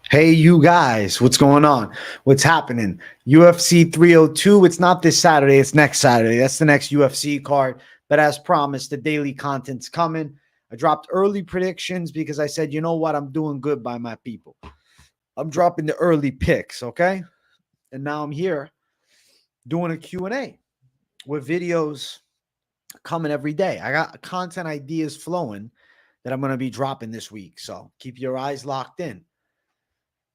Hey, you guys, what's going on? What's happening? UFC 302. It's not this Saturday. It's next Saturday. That's the next UFC card. But as promised, the daily content's coming. I dropped early predictions because I said, you know what? I'm doing good by my people. I'm dropping the early picks, okay? And now I'm here doing a Q&A with videos coming every day. I got content ideas flowing that I'm going to be dropping this week. So keep your eyes locked in.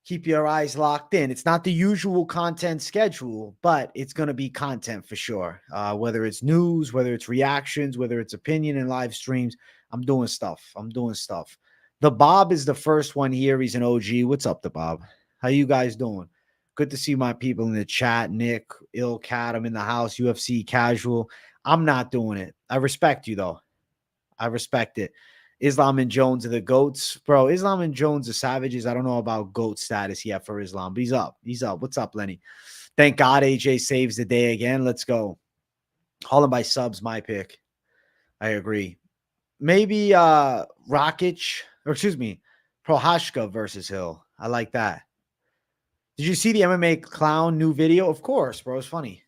Keep your eyes locked in. It's not the usual content schedule, but it's going to be content for sure. Whether it's news, whether it's reactions, whether it's opinion and live streams, I'm doing stuff. The Bob is the first one here. He's an OG. What's up, the Bob? How you guys doing? Good to see my people in the chat. Nick, Ill Cat, I'm in the house. UFC Casual. I'm not doing it. I respect you, though. I respect it. Islam and Jones are the GOATs. Bro, Islam and Jones are savages. I don't know about GOAT status yet for Islam, but he's up. He's up. What's up, Lenny? Thank God AJ saves the day again. Let's go. Holland by subs, my pick. I agree. Maybe Prohashka versus Hill. I like that. Did you see the MMA Clown new video? Of course, bro. It's funny.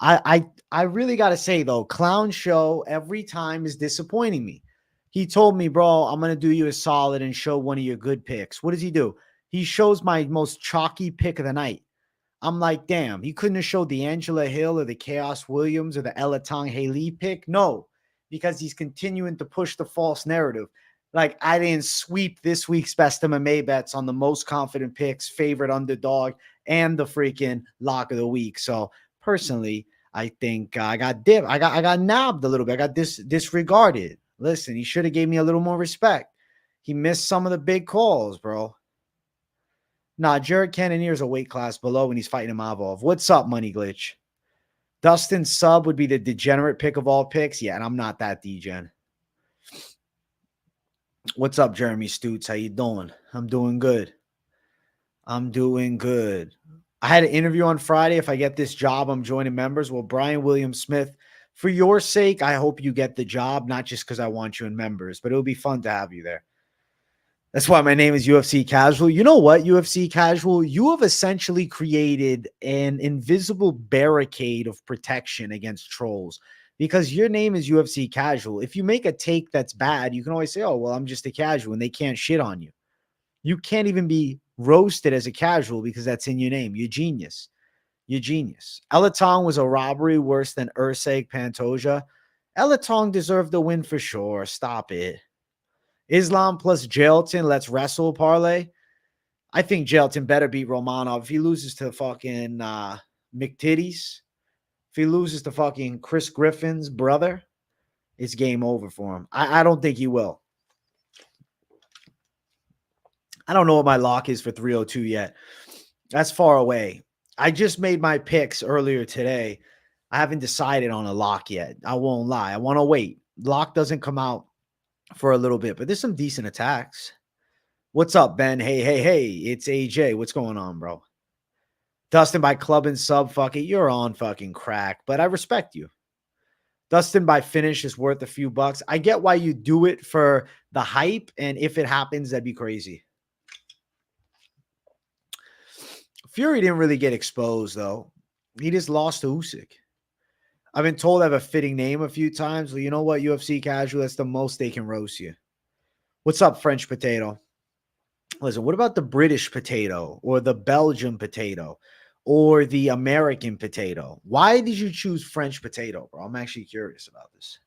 I really got to say, though, Clown show every time is disappointing me. He told me, bro, I'm going to do you a solid and show one of your good picks. What does he do? He shows my most chalky pick of the night. I'm like, damn, he couldn't have showed the Angela Hill or the Chaos Williams or the Elatong Haley pick. No, because he's continuing to push the false narrative. Like, I didn't sweep this week's best MMA bets on the most confident picks, favorite underdog, and the freaking lock of the week. So personally, I think I got nabbed a little bit. I got disregarded. Listen, he should have gave me a little more respect. He missed some of the big calls, bro. Nah, Jared Cannonier's a weight class below when he's fighting Imavov. What's up, Money Glitch? Dustin Sub would be the degenerate pick of all picks. Yeah, and I'm not that degen. What's up, Jeremy Stutes? How you doing? I'm doing good. I had an interview on Friday. If I get this job, I'm joining members. Well, Brian William Smith, for your sake, I hope you get the job, not just because I want you in members, but it'll be fun to have you there. That's why my name is UFC Casual. You know what, UFC Casual? You have essentially created an invisible barricade of protection against trolls because your name is UFC Casual. If you make a take that's bad, you can always say, oh, well, I'm just a casual, and they can't shit on you. You can't even be roasted as a casual because that's in your name. You're genius. You're genius. Elatong was a robbery worse than Urseg Pantoja. Elatong deserved the win for sure. Stop it. Islam plus Jailton. Let's wrestle parlay. I think Jailton better beat Romanov. If he loses to fucking McTitties, if he loses to fucking Chris Griffin's brother, it's game over for him. I don't think he will. I don't know what my lock is for 302 yet. That's far away. I just made my picks earlier today. I haven't decided on a lock yet. I won't lie. I want to wait. Lock doesn't come out for a little bit, but there's some decent attacks. What's up, Ben? Hey. It's AJ. What's going on, bro? Dustin by club and sub. Fuck it. You're on fucking crack, but I respect you. Dustin by finish is worth a few bucks. I get why you do it for the hype, and if it happens, that'd be crazy. Fury didn't really get exposed, though. He just lost to Usyk. I've been told I have a fitting name a few times. Well, you know what, UFC Casual? That's the most they can roast you. What's up, French potato? Listen, what about the British potato or the Belgian potato or the American potato? Why did you choose French potato, bro? I'm actually curious about this.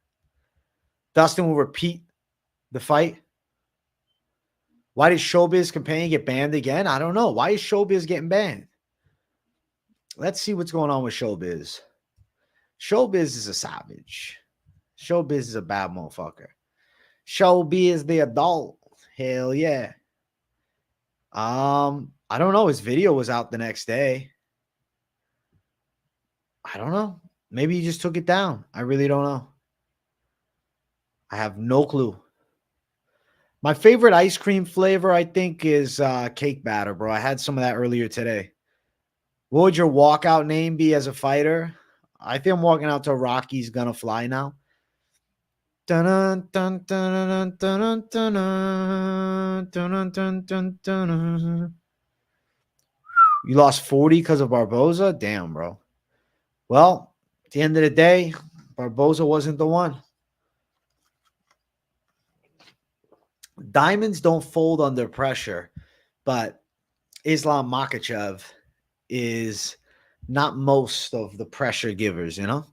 Dustin will repeat the fight. Why did Showbiz Companion get banned again? I don't know. Why is Showbiz getting banned? Let's see what's going on with Showbiz. Showbiz is a savage. Showbiz is a bad motherfucker. Showbiz the adult. Hell yeah. I don't know. His video was out the next day. I don't know. Maybe he just took it down. I really don't know. I have no clue. My favorite ice cream flavor, I think, is cake batter, bro. I had some of that earlier today. What would your walkout name be as a fighter? I think I'm walking out to Rocky's Gonna Fly now. Dun, dun, dun, dun, dun, dun, dun, dun, dun, dun, dun. You lost 40 because of Barboza? Damn, bro. Well, at the end of the day, Barboza wasn't the one. Diamonds don't fold under pressure, but Islam Makhachev is not most of the pressure givers, you know?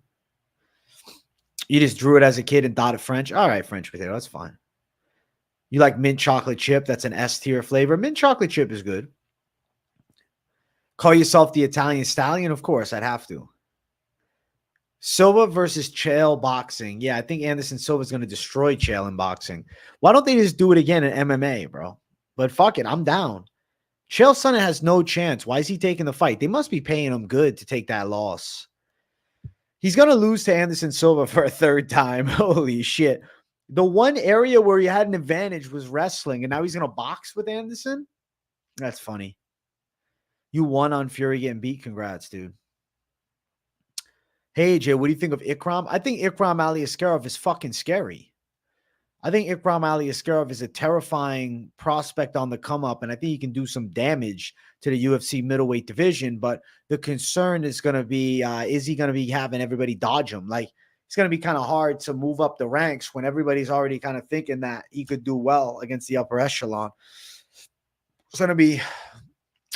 You just drew it as a kid and thought it French. All right, French potato, that's fine. You like mint chocolate chip? That's an S tier flavor. Mint chocolate chip is good. Call yourself the Italian stallion? Of course, I'd have to. Silva versus Chael boxing. Yeah, I think Anderson Silva is going to destroy Chael in boxing. Why don't they just do it again in MMA, bro? But fuck it, I'm down. Chael Sonnen has no chance. Why is he taking the fight? They must be paying him good to take that loss. He's going to lose to Anderson Silva for a third time. Holy shit. The one area where he had an advantage was wrestling, and now he's going to box with Anderson? That's funny. You won on Fury getting beat. Congrats, dude. Hey, Jay, what do you think of Ikram? I think Ikram Aliaskarov is fucking scary. I think Ikram Aliaskarov is a terrifying prospect on the come up, and I think he can do some damage to the UFC middleweight division. But the concern is going to be, is he going to be having everybody dodge him? Like, it's going to be kind of hard to move up the ranks when everybody's already kind of thinking that he could do well against the upper echelon. It's going to be,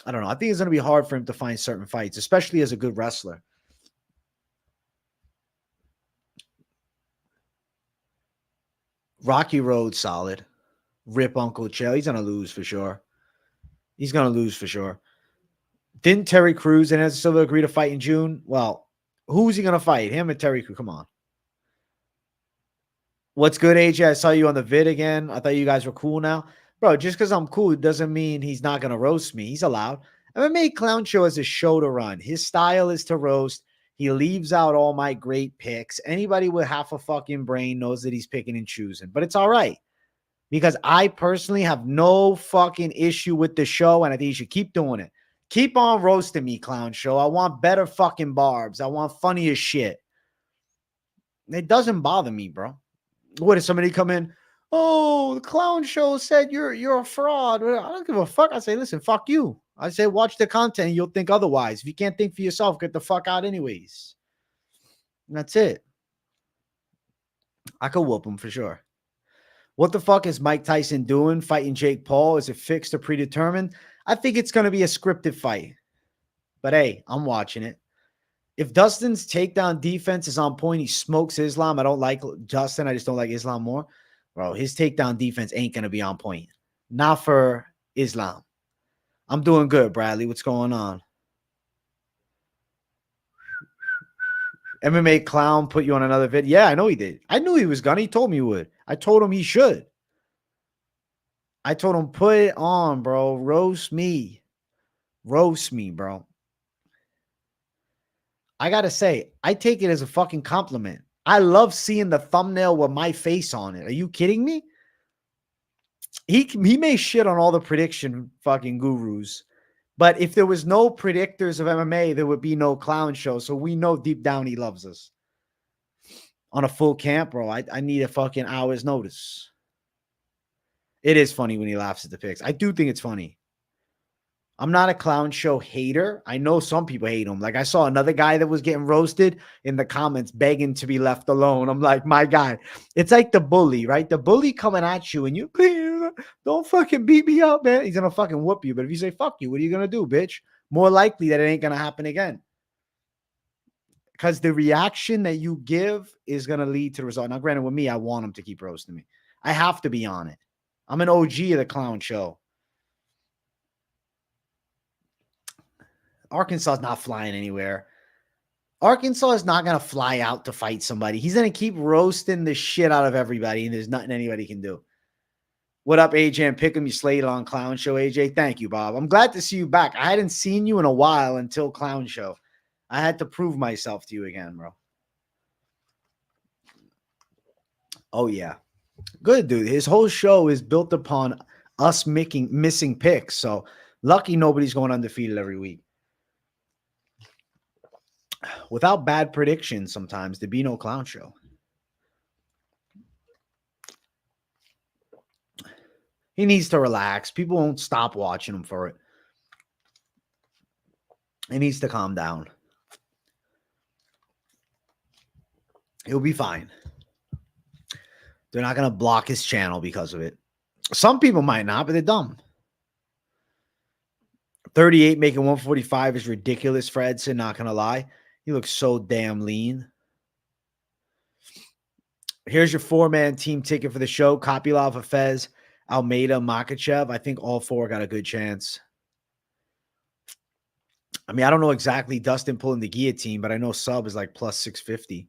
I don't know. I think it's going to be hard for him to find certain fights, especially as a good wrestler. Rocky Road, solid. Rip Uncle Chael. He's going to lose for sure. He's going to lose for sure. Didn't Terry Crews and Anderson Silva agree to fight in June? Well, who's he going to fight? Him or Terry Crews? Come on. What's good, AJ? I saw you on the vid again. I thought you guys were cool now. Bro, just because I'm cool doesn't mean he's not going to roast me. He's allowed. MMA Clown Show is a show to run. His style is to roast. He leaves out all my great picks. Anybody with half a fucking brain knows that he's picking and choosing. But it's all right. Because I personally have no fucking issue with the show, and I think you should keep doing it. Keep on roasting me, Clown Show. I want better fucking barbs. I want funny as shit. It doesn't bother me, bro. What if somebody come in? Oh, the Clown Show said you're a fraud. I don't give a fuck. I say, listen, fuck you. I say, watch the content. You'll think otherwise. If you can't think for yourself, get the fuck out anyways. And that's it. I could whoop him for sure. What the fuck is Mike Tyson doing fighting Jake Paul? Is it fixed or predetermined? I think it's going to be a scripted fight. But hey, I'm watching it. If Dustin's takedown defense is on point, he smokes Islam. I don't like Dustin. I just don't like Islam more. Bro, his takedown defense ain't going to be on point. Not for Islam. I'm doing good, Bradley. What's going on? MMA Clown put you on another vid. Yeah, I know he did. I knew he was gonna. He told me he would. I told him he should. I told him, put it on, bro. Roast me. Roast me, bro. I gotta say, I take it as a fucking compliment. I love seeing the thumbnail with my face on it. Are you kidding me? He may shit on all the prediction fucking gurus. But if there was no predictors of MMA, there would be no Clown Show. So we know deep down he loves us. On a full camp, bro, I need a fucking hour's notice. It is funny when he laughs at the picks. I do think it's funny. I'm not a Clown Show hater. I know some people hate him. Like I saw another guy that was getting roasted in the comments begging to be left alone. I'm like, my guy. It's like the bully, right? The bully coming at you and you, please, don't fucking beat me up, man. He's going to fucking whoop you. But if you say, fuck you, what are you going to do, bitch? More likely that it ain't going to happen again. Because the reaction that you give is going to lead to the result. Now, granted, with me, I want him to keep roasting me. I have to be on it. I'm an OG of the Clown Show. Arkansas is not flying anywhere. Arkansas is not going to fly out to fight somebody. He's going to keep roasting the shit out of everybody, and there's nothing anybody can do. What up, AJ? And pick him, you slayed on Clown Show, AJ. Thank you, Bob. I'm glad to see you back. I hadn't seen you in a while until Clown Show. I had to prove myself to you again, bro. Oh, yeah. Good, dude. His whole show is built upon us missing picks. So lucky nobody's going undefeated every week. without bad predictions, sometimes there'd be no clown show. He needs to relax. People won't stop watching him for it. He needs to calm down. He'll be fine. They're not going to block his channel because of it. Some people might not, but they're dumb. 38 making 145 is ridiculous for Edson, not going to lie. He looks so damn lean. Here's your 4-man team ticket for the show. Kopylov, Hafez, Almeida, Makhachev. I think all 4 got a good chance. I mean, I don't know exactly Dustin pulling the guillotine, but I know sub is like plus 650.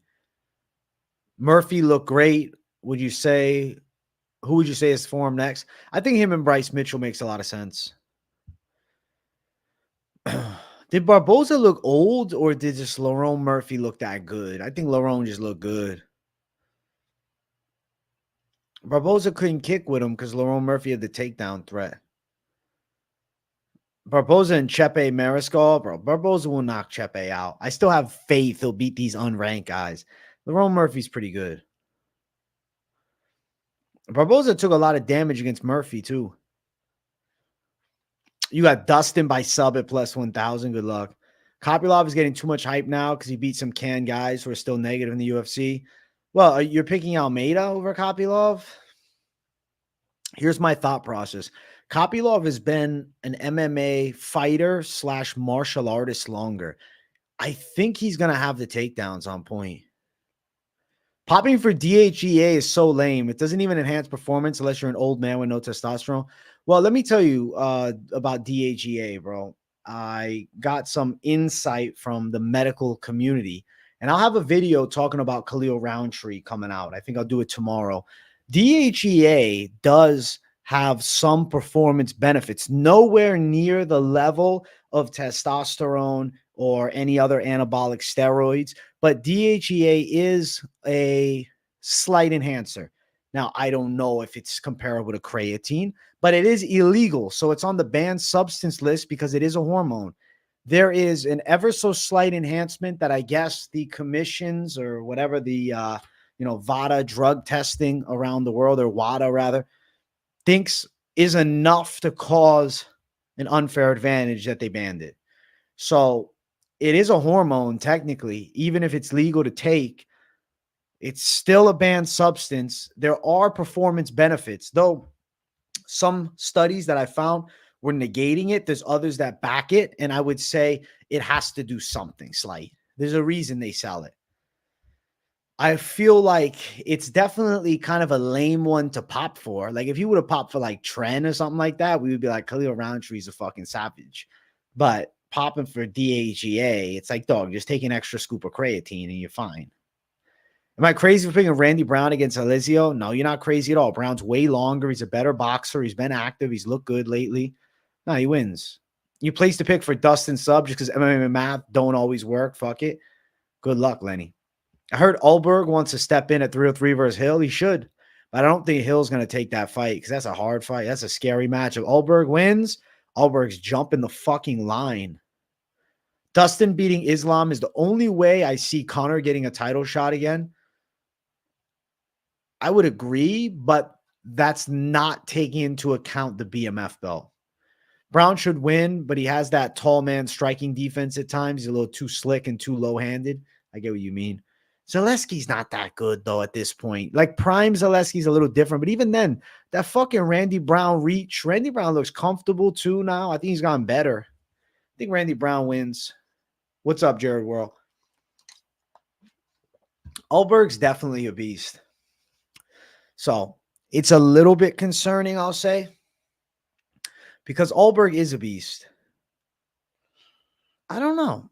Murphy looked great. Who would you say is form next? I think him and Bryce Mitchell makes a lot of sense. Did Barboza look old, or did just Lerone Murphy look that good? I think Lerone just looked good. Barboza couldn't kick with him because Lerone Murphy had the takedown threat. Barboza and Chepe Mariscal, bro. Barboza will knock Chepe out. I still have faith he'll beat these unranked guys. Lerone Murphy's pretty good. Barboza took a lot of damage against Murphy, too. You got Dustin by sub at plus 1,000. Good luck. Kopylov is getting too much hype now because he beat some canned guys who are still negative in the UFC. Well, you're picking Almeida over Kopylov? Here's my thought process. Kopylov has been an MMA fighter / martial artist longer. I think he's going to have the takedowns on point. Popping for DHEA is so lame. It doesn't even enhance performance unless you're an old man with no testosterone. Well, let me tell you about DHEA, bro. I got some insight from the medical community, and I'll have a video talking about Khalil Rountree coming out. I think I'll do it tomorrow. DHEA does have some performance benefits, nowhere near the level of testosterone or any other anabolic steroids, but DHEA is a slight enhancer. Now, I don't know if it's comparable to creatine, but it is illegal. So it's on the banned substance list because it is a hormone. There is an ever so slight enhancement that I guess the commissions or whatever the, VADA drug testing around the world, or WADA rather, thinks is enough to cause an unfair advantage that they banned it. So it is a hormone technically, even if it's legal to take. It's still a banned substance. There are performance benefits, though some studies that I found were negating it. There's others that back it, and I would say it has to do something slight. There's a reason they sell it. I feel like it's definitely kind of a lame one to pop for. Like if you would have popped for like Tren or something like that, we would be like, Khalil Rountree is a fucking savage. But popping for DHEA, it's like, dog, just take an extra scoop of creatine and you're fine. Am I crazy for picking Randy Brown against Elizeu? No, you're not crazy at all. Brown's way longer. He's a better boxer. He's been active. He's looked good lately. No, he wins. You placed a pick for Dustin Sub just because MMA math don't always work. Fuck it. Good luck, Lenny. I heard Ulberg wants to step in at 303 versus Hill. He should. But I don't think Hill's going to take that fight because that's a hard fight. That's a scary match. If Ulberg wins, Ulberg's jumping the fucking line. Dustin beating Islam is the only way I see Conor getting a title shot again. I would agree, but that's not taking into account the BMF belt. Brown should win, but he has that tall man striking defense at times. He's a little too slick and too low-handed. I get what you mean. Zaleski's not that good, though, at this point. Like, prime Zaleski's a little different, but even then, that fucking Randy Brown reach, Randy Brown looks comfortable, too, now. I think he's gotten better. I think Randy Brown wins. What's up, Jared Worrell? Ulberg's definitely a beast. So it's a little bit concerning, I'll say, because Ulberg is a beast. I don't know.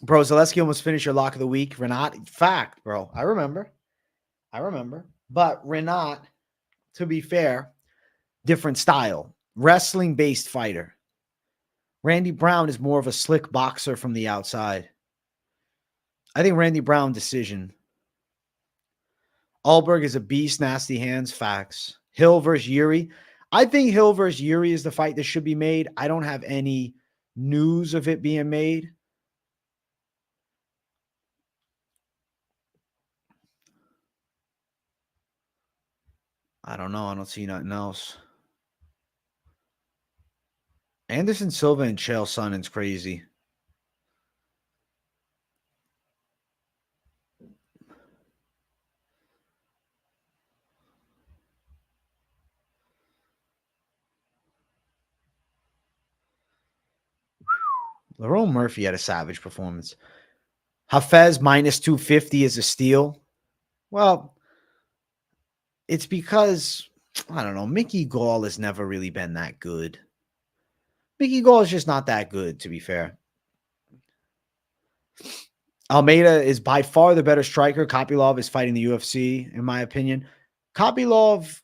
Bro, Zaleski almost finished your lock of the week. Renat, fact, bro. I remember. But Renat, to be fair, different style. Wrestling-based fighter. Randy Brown is more of a slick boxer from the outside. I think Randy Brown decision. Ulberg is a beast, nasty hands, facts. Hill versus Yuri. I think Hill versus Yuri is the fight that should be made. I don't have any news of it being made. I don't know. I don't see nothing else. Anderson Silva and Chael Sonnen's crazy. Lerone Murphy had a savage performance. Hafez minus 250 is a steal. Well, it's because, I don't know, Mickey Gall has never really been that good. Mickey Gall is just not that good, to be fair. Almeida is by far the better striker. Kopylov is fighting the UFC, in my opinion. Kopylov,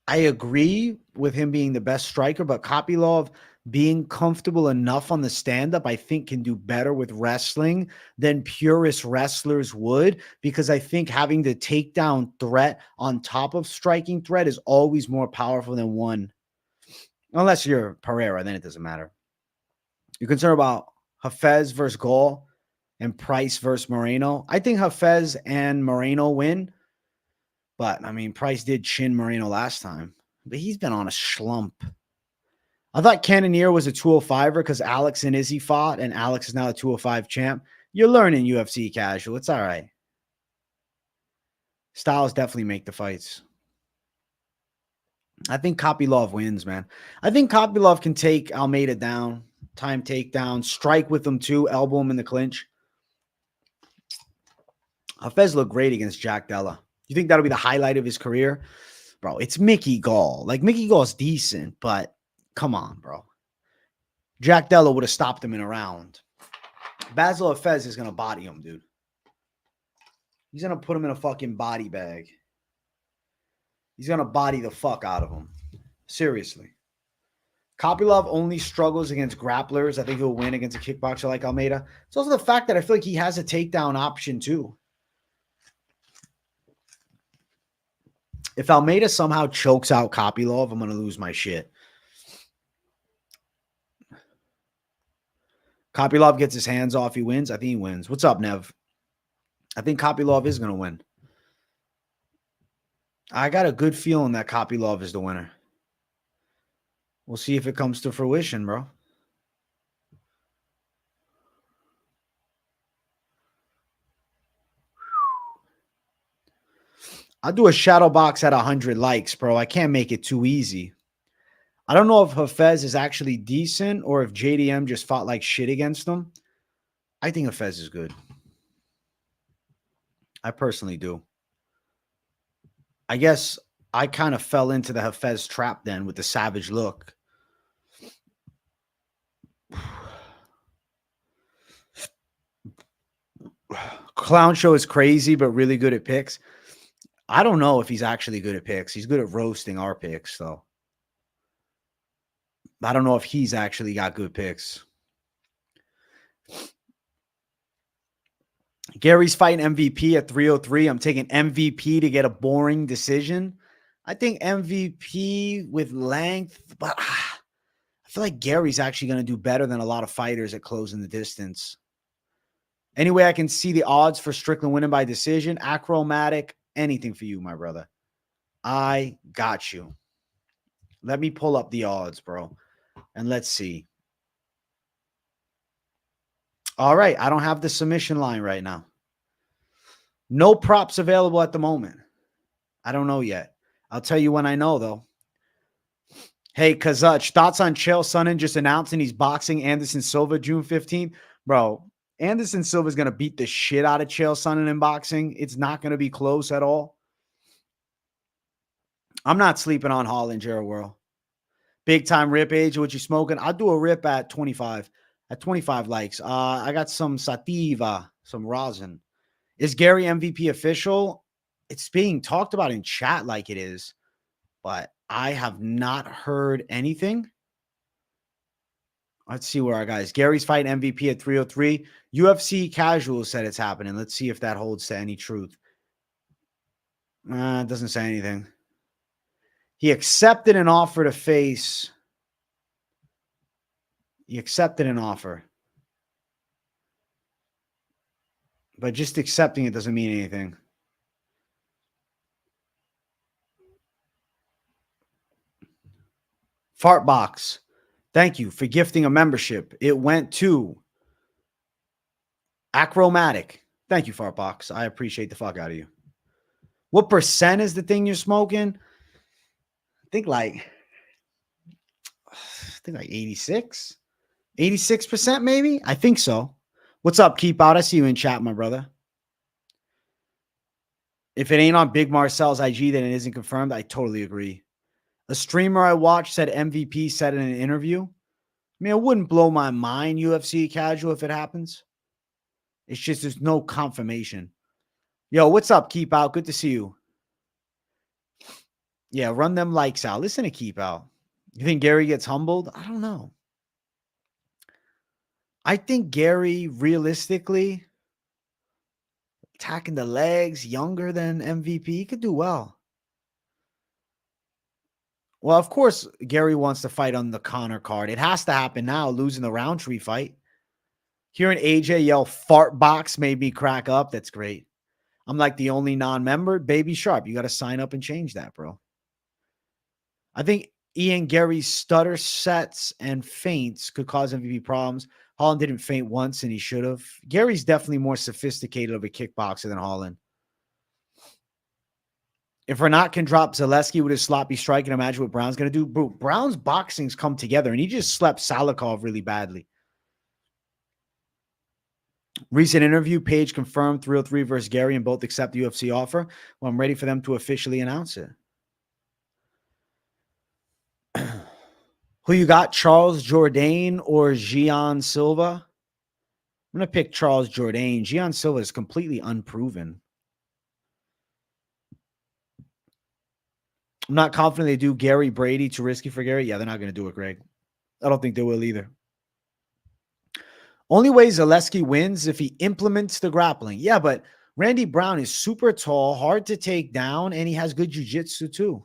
I agree with him being the best striker, but Kopylov being comfortable enough on the stand-up, I think can do better with wrestling than purist wrestlers would, because I think having the takedown threat on top of striking threat is always more powerful than one. Unless you're Pereira, then it doesn't matter. You're concerned about Hafez versus Gall and Price versus Morono. I think Hafez and Morono win. But, I mean, Price did chin Morono last time. But he's been on a slump. I thought Cannonier was a 205er because Alex and Izzy fought, and Alex is now a 205 champ. You're learning UFC casual. It's all right. Styles definitely make the fights. I think Kopylov wins, man. I think Kopylov can take Almeida down, time takedown, strike with him too, elbow him in the clinch. Hafez looked great against Jack Della. You think that'll be the highlight of his career? Bro, it's Mickey Gall. Like, Mickey Gall's decent, but come on, bro. Jack Della would have stopped him in a round. Bassil Hafez is going to body him, dude. He's going to put him in a fucking body bag. He's going to body the fuck out of him. Seriously. Kopylov only struggles against grapplers. I think he'll win against a kickboxer like Almeida. It's also the fact that I feel like he has a takedown option too. If Almeida somehow chokes out Kopylov, I'm going to lose my shit. Kopylov gets his hands off. He wins. I think he wins. What's up, Nev? I think Kopylov is going to win. I got a good feeling that Kopylov is the winner. We'll see if it comes to fruition, bro. I'll do a shadow box at 100 likes, bro. I can't make it too easy. I don't know if Hafez is actually decent or if JDM just fought like shit against him. I think Hafez is good. I personally do. I guess I kind of fell into the Hafez trap then with the savage look. Clown Show is crazy, but really good at picks. I don't know if he's actually good at picks. He's good at roasting our picks, though. I don't know if he's actually got good picks. Gary's fighting MVP at 303. I'm taking MVP to get a boring decision. I think MVP with length, but I feel like Gary's actually going to do better than a lot of fighters at closing the distance. Anyway, I can see the odds for Strickland winning by decision. Achromatic, anything for you, my brother. I got you. Let me pull up the odds, bro. And let's see. All right. I don't have the submission line right now. No props available at the moment. I don't know yet. I'll tell you when I know, though. Hey, Kazuch, thoughts on Chael Sonnen just announcing he's boxing Anderson Silva June 15th? Bro, Anderson Silva is going to beat the shit out of Chael Sonnen in boxing. It's not going to be close at all. I'm not sleeping on Holland, Jared World. Big time rip age. What you smoking? I'll do a rip at 25. At 25 likes. I got some sativa, some rosin. Is Gary MVP official? It's being talked about in chat like it is, but I have not heard anything. Let's see where our guys. Gary's fighting MVP at 303. UFC Casual said it's happening. Let's see if that holds to any truth. It doesn't say anything. He accepted an offer to face. He accepted an offer. But just accepting it doesn't mean anything. Fartbox, thank you for gifting a membership. It went to Acromatic. Thank you, Fartbox. I appreciate the fuck out of you. What percent is the thing you're smoking? I think like 86. 86% maybe? I think so. What's up, Keep Out? I see you in chat, my brother. If it ain't on Big Marcel's IG, then it isn't confirmed. I totally agree. A streamer I watched said MVP said in an interview. I mean, it wouldn't blow my mind, UFC casual, if it happens. It's just there's no confirmation. Yo, what's up, Keep Out? Good to see you. Yeah, run them likes out. Listen to Keep Out. You think Gary gets humbled? I don't know. I think Gary, realistically, attacking the legs, younger than MVP, he could do well. Well, of course, Gary wants to fight on the Conor card. It has to happen now, losing the Rountree fight. Hearing AJ yell fart box made me crack up. That's great. I'm like the only non-member. Baby Sharp, you got to sign up and change that, bro. I think Ian Gary's stutter sets and feints could cause MVP problems. Holland didn't feint once, and he should have. Gary's definitely more sophisticated of a kickboxer than Holland. If Renat can drop Zaleski with his sloppy strike, and imagine what Brown's going to do. Bro, Brown's boxings come together, and he just slept Salikov really badly. Recent interview, Page confirmed 303 versus Gary and both accept the UFC offer. Well, I'm ready for them to officially announce it. Who you got, Charles Jourdain or Gian Silva? I'm going to pick Charles Jourdain. Gian Silva is completely unproven. I'm not confident they do Gary Brady. Too risky for Gary. Yeah, they're not going to do it, Greg. I don't think they will either. Only way Zaleski wins if he implements the grappling. Yeah, but Randy Brown is super tall, hard to take down, and he has good jiu-jitsu too.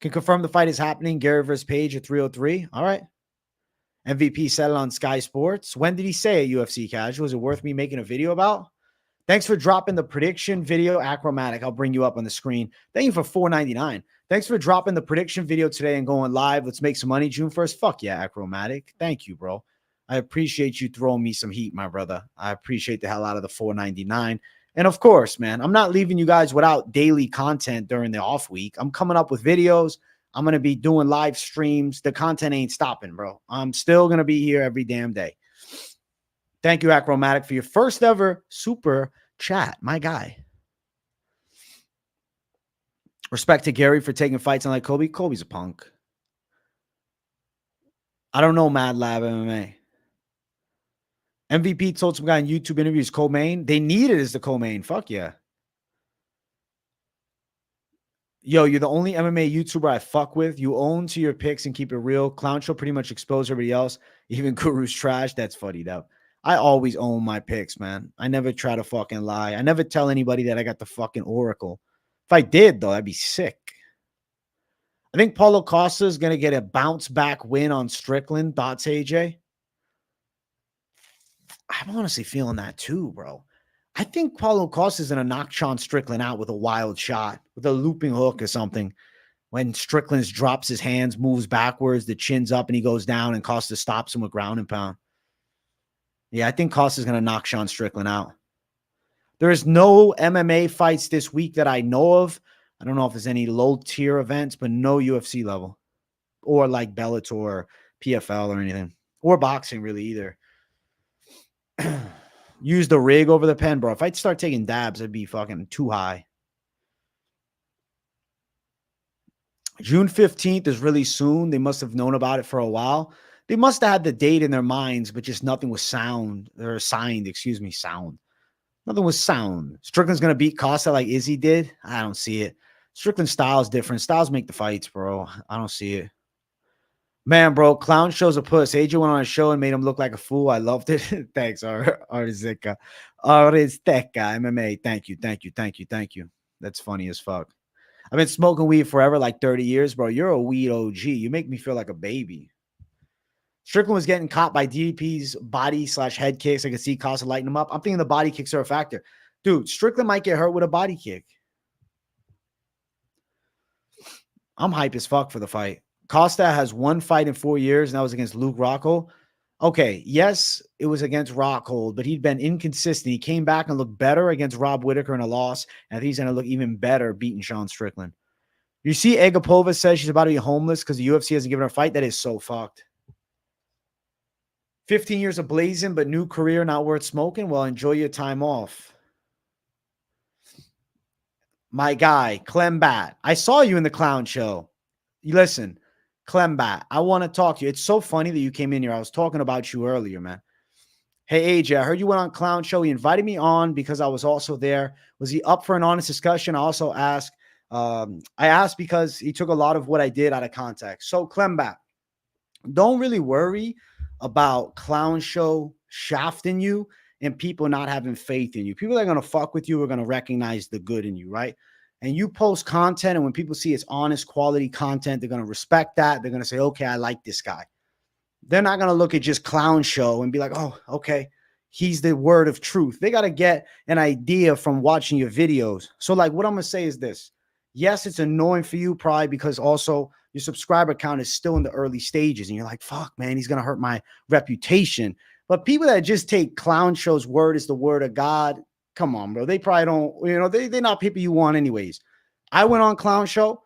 Can confirm the fight is happening. Gary versus Page at 303. All right. MVP said it on Sky Sports. When did he say it, UFC Casual? Is it worth me making a video about? Thanks for dropping the prediction video, Acromatic. I'll bring you up on the screen. Thank you for $4.99. Thanks for dropping the prediction video today and going live. Let's make some money June 1st. Fuck yeah, Acromatic. Thank you, bro. I appreciate you throwing me some heat, my brother. I appreciate the hell out of the $4.99. And of course, man, I'm not leaving you guys without daily content during the off week. I'm coming up with videos. I'm going to be doing live streams. The content ain't stopping, bro. I'm still going to be here every damn day. Thank you, Acromatic, for your first ever super chat. My guy. Respect to Gary for taking fights on like Kobe. Kobe's a punk. I don't know Mad Lab MMA. MVP told some guy in YouTube interviews co-main. They need it as the co-main. Fuck yeah. Yo, you're the only MMA YouTuber I fuck with. You own to your picks and keep it real. Clown Show pretty much exposed everybody else. Even Guru's trash. That's funny, though. I always own my picks, man. I never try to fucking lie. I never tell anybody that I got the fucking Oracle. If I did, though, that'd be sick. I think Paulo Costa is going to get a bounce back win on Strickland. Thoughts, AJ? I'm honestly feeling that too, bro. I think Paulo Costa is going to knock Sean Strickland out with a wild shot, with a looping hook or something. When Strickland drops his hands, moves backwards, the chin's up, and he goes down, and Costa stops him with ground and pound. Yeah, I think Costa's going to knock Sean Strickland out. There is no MMA fights this week that I know of. I don't know if there's any low-tier events, but no UFC level. Or like Bellator or PFL or anything. Or boxing, really, either. Use the rig over the pen, bro. If I'd start taking dabs, it'd be fucking too high. June 15th is really soon. They must have known about it for a while. They must have had the date in their minds, but just nothing was signed. Nothing was sound. Strickland's going to beat Costa like Izzy did. I don't see it. Strickland's style is different. Styles make the fights, bro. I don't see it. Man, bro, Clown Show's a puss. AJ went on a show and made him look like a fool. I loved it. Thanks, Arzika. Arzteca MMA. Thank you. That's funny as fuck. I've been smoking weed forever, like 30 years, bro. You're a weed OG. You make me feel like a baby. Strickland was getting caught by DDP's body / head kicks. I could see Costa lighting him up. I'm thinking the body kicks are a factor. Dude, Strickland might get hurt with a body kick. I'm hype as fuck for the fight. Costa has one fight in 4 years, and that was against Luke Rockhold. Okay, yes, it was against Rockhold, but he'd been inconsistent. He came back and looked better against Rob Whittaker in a loss, and I think he's going to look even better beating Sean Strickland. You see Agapova says she's about to be homeless because the UFC hasn't given her a fight. That is so fucked. 15 years of blazing, but new career not worth smoking? Well, enjoy your time off. My guy, Clembat. I saw you in the clown show. You listen, Clembat, I want to talk to you. It's so funny that you came in here. I was talking about you earlier, man. Hey, AJ, I heard you went on clown show. He invited me on because I was also there. Was he up for an honest discussion? I also asked. I asked because he took a lot of what I did out of context. So, Clembat, don't really worry about clown show shafting you and people not having faith in you. People that are going to fuck with you are going to recognize the good in you, right? And you post content, and when people see it's honest, quality content, they're going to respect that. They're going to say, okay, I like this guy. They're not going to look at just clown show and be like, oh, okay, he's the word of truth. They got to get an idea from watching your videos. So, like, what I'm going to say is this. Yes, it's annoying for you probably because also your subscriber count is still in the early stages, and you're like, fuck, man, he's going to hurt my reputation. But people that just take clown show's word as the word of God, come on, bro. They probably don't, they're not people you want anyways. I went on clown show,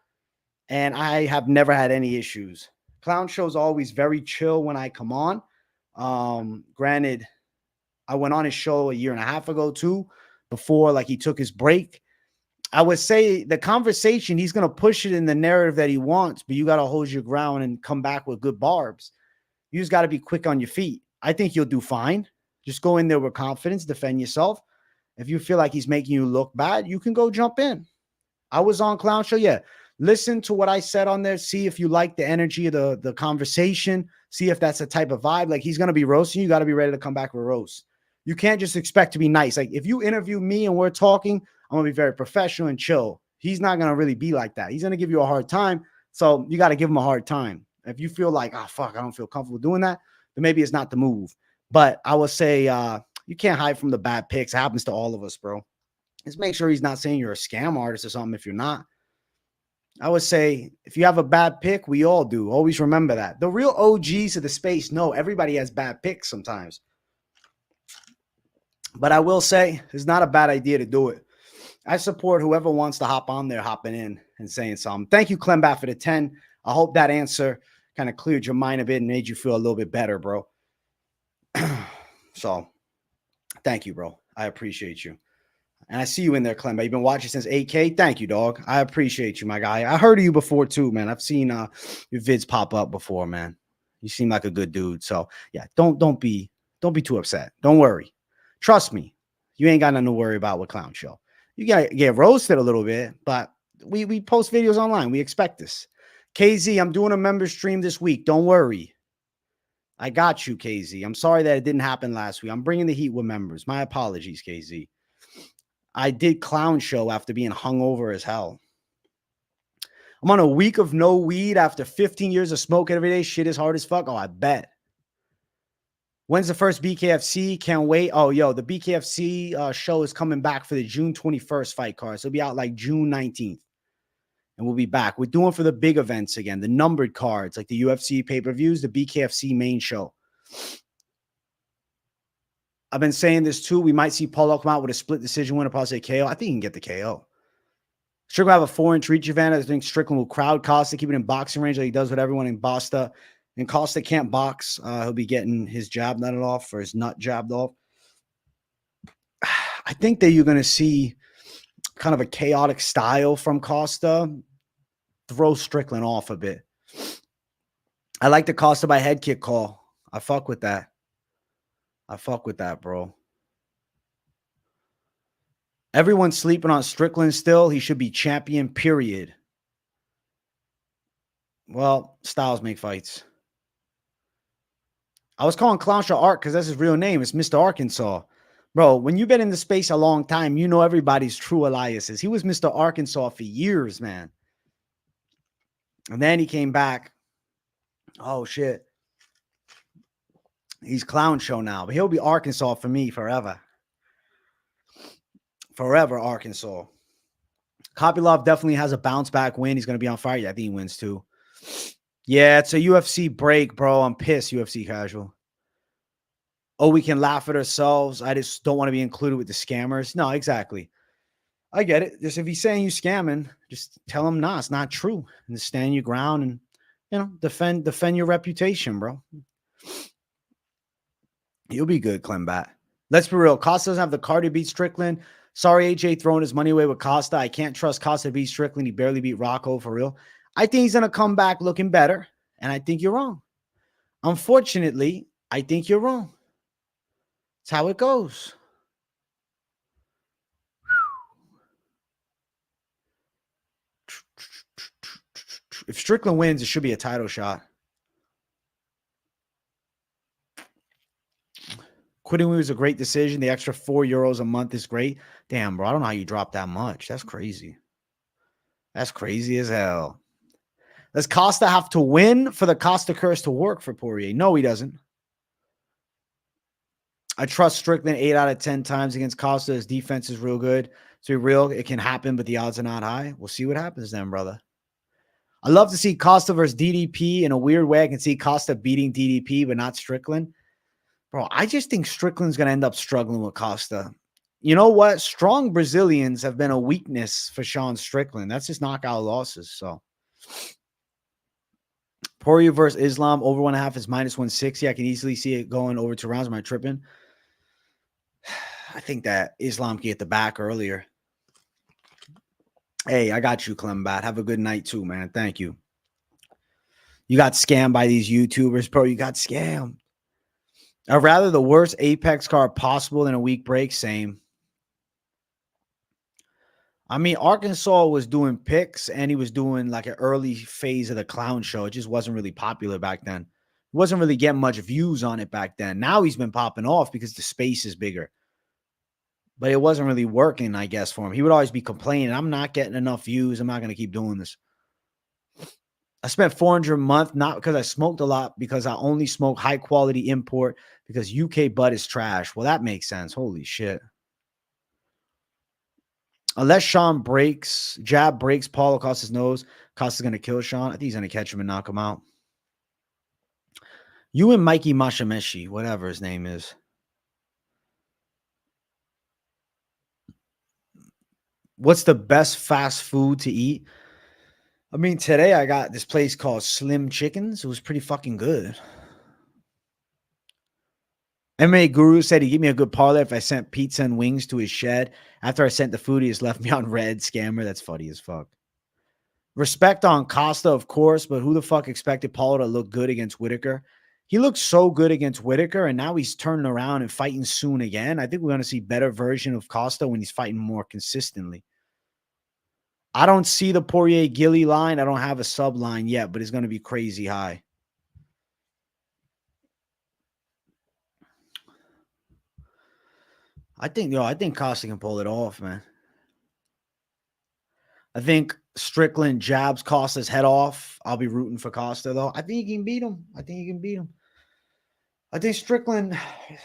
and I have never had any issues. Clown show's always very chill when I come on. Granted, I went on his show a year and a half ago too, before like he took his break. I would say the conversation, he's going to push it in the narrative that he wants, but you got to hold your ground and come back with good barbs. You just got to be quick on your feet. I think you'll do fine. Just go in there with confidence, defend yourself. If you feel like he's making you look bad, you can go jump in. I was on clown show. Yeah. Listen to what I said on there. See if you like the energy of the conversation. See if that's the type of vibe. Like he's going to be roasting. You got to be ready to come back with roast. You can't just expect to be nice. Like if you interview me and we're talking, I'm going to be very professional and chill. He's not going to really be like that. He's going to give you a hard time. So you got to give him a hard time. If you feel like, oh, fuck, I don't feel comfortable doing that, then maybe it's not the move. But I would say you can't hide from the bad picks. It happens to all of us, bro. Just make sure he's not saying you're a scam artist or something if you're not. I would say if you have a bad pick, we all do. Always remember that. The real OGs of the space know everybody has bad picks sometimes. But I will say it's not a bad idea to do it. I support whoever wants to hop on there, hopping in and saying something. Thank you, Clembat, for the 10. I hope that answer kind of cleared your mind a bit and made you feel a little bit better, bro. So thank you, bro. I appreciate you. And I see you in there, Clembat. You've been watching since 8K. Thank you, dog. I appreciate you, my guy. I heard of you before too, man. I've seen your vids pop up before, man. You seem like a good dude. So yeah, don't be too upset. Don't worry. Trust me. You ain't got nothing to worry about with Clown Show. You gotta get roasted a little bit, but we post videos online. We expect this. KZ, I'm doing a member stream this week. Don't worry. I got you, KZ. I'm sorry that it didn't happen last week. I'm bringing the heat with members. My apologies, KZ. I did Clown Show after being hungover as hell. I'm on a week of no weed after 15 years of smoking every day. Shit is hard as fuck. Oh, I bet. When's the first BKFC? Can't wait. Oh, yo, the BKFC show is coming back for the June 21st fight card. So it'll be out like June 19th. And we'll be back. We're doing for the big events again, the numbered cards, like the UFC pay-per-views, the BKFC main show. I've been saying this too. We might see Paulo come out with a split decision win or possibly a KO. I think he can get the KO. Strickland will have a 4-inch reach advantage. I think Strickland will crowd Costa, keep it in boxing range like he does with everyone in Costa. And Costa can't box. He'll be getting his jab nutted off or his nut jabbed off. I think that you're going to see kind of a chaotic style from Costa throw Strickland off a bit. I like the Costa by head kick call. I fuck with that. I fuck with that, bro. Everyone's sleeping on Strickland still. He should be champion, period. Well, styles make fights. I was calling Clown Show Art because that's his real name. It's Mr. Arkansas. Bro, when you've been in the space a long time, you know everybody's true aliases. He was Mr. Arkansas for years, man. And then he came back. Oh, shit. He's clown show now, but he'll be Arkansas for me forever. Forever Arkansas. Kopylov definitely has a bounce back win. He's going to be on fire. Yeah, I think he wins too. Yeah, it's a UFC break, bro. I'm pissed, UFC casual. Oh, we can laugh at ourselves. I just don't want to be included with the scammers. No, exactly. I get it. Just if he's saying you scamming, just tell him nah, it's not true. And just stand your ground and, you know, defend your reputation, bro. You'll be good, Clembat. Let's be real. Costa doesn't have the card to beat Strickland. Sorry, AJ throwing his money away with Costa. I can't trust Costa to beat Strickland. He barely beat Rocco for real. I think he's going to come back looking better, and I think you're wrong. Unfortunately, I think you're wrong. That's how it goes. If Strickland wins, it should be a title shot. Quitting was a great decision. The extra €4 a month is great. Damn, bro, I don't know how you drop that much. That's crazy. That's crazy as hell. Does Costa have to win for the Costa curse to work for Poirier? No, he doesn't. I trust Strickland 8 out of 10 times against Costa. His defense is real good. So real, it can happen, but the odds are not high. We'll see what happens then, brother. I love to see Costa versus DDP. In a weird way, I can see Costa beating DDP, but not Strickland. Bro, I just think Strickland's going to end up struggling with Costa. You know what? Strong Brazilians have been a weakness for Sean Strickland. That's just knockout losses. So Poirier versus Islam over 1.5 is -160. I can easily see it going over 2 rounds. Am I tripping? I think that Islam can get the back earlier. Hey, I got you, Clembat. Have a good night too, man. Thank you. You got scammed by these YouTubers, bro. You got scammed. I'd rather the worst Apex card possible than a weak break. Same. I mean, Arkansas was doing picks and he was doing like an early phase of the clown show. It just wasn't really popular back then. It wasn't really getting much views on it back then. Now he's been popping off because the space is bigger. But it wasn't really working, I guess, for him. He would always be complaining, I'm not getting enough views. I'm not going to keep doing this. I spent $400 a month, not because I smoked a lot, because I only smoke high-quality import because UK bud is trash. Well, that makes sense. Holy shit. Unless Sean jab breaks Paulo Costa's nose, Costa's going to kill Sean. I think he's going to catch him and knock him out. You and Mikey Mashameshi, whatever his name is. What's the best fast food to eat? I mean, today I got this place called Slim Chickens. It was pretty fucking good. MMA Guru said he'd give me a good parlay if I sent pizza and wings to his shed. After I sent the food, he just left me on red. Scammer. That's funny as fuck. Respect on Costa, of course, but who the fuck expected Paulo to look good against Whitaker? He looked so good against Whitaker, and now he's turning around and fighting soon again. I think we're going to see better version of Costa when he's fighting more consistently. I don't see the Poirier Gilly line. I don't have a sub line yet, but it's going to be crazy high. I think Costa can pull it off, man. I think Strickland jabs Costa's head off. I'll be rooting for Costa, though. I think he can beat him. I think Strickland, I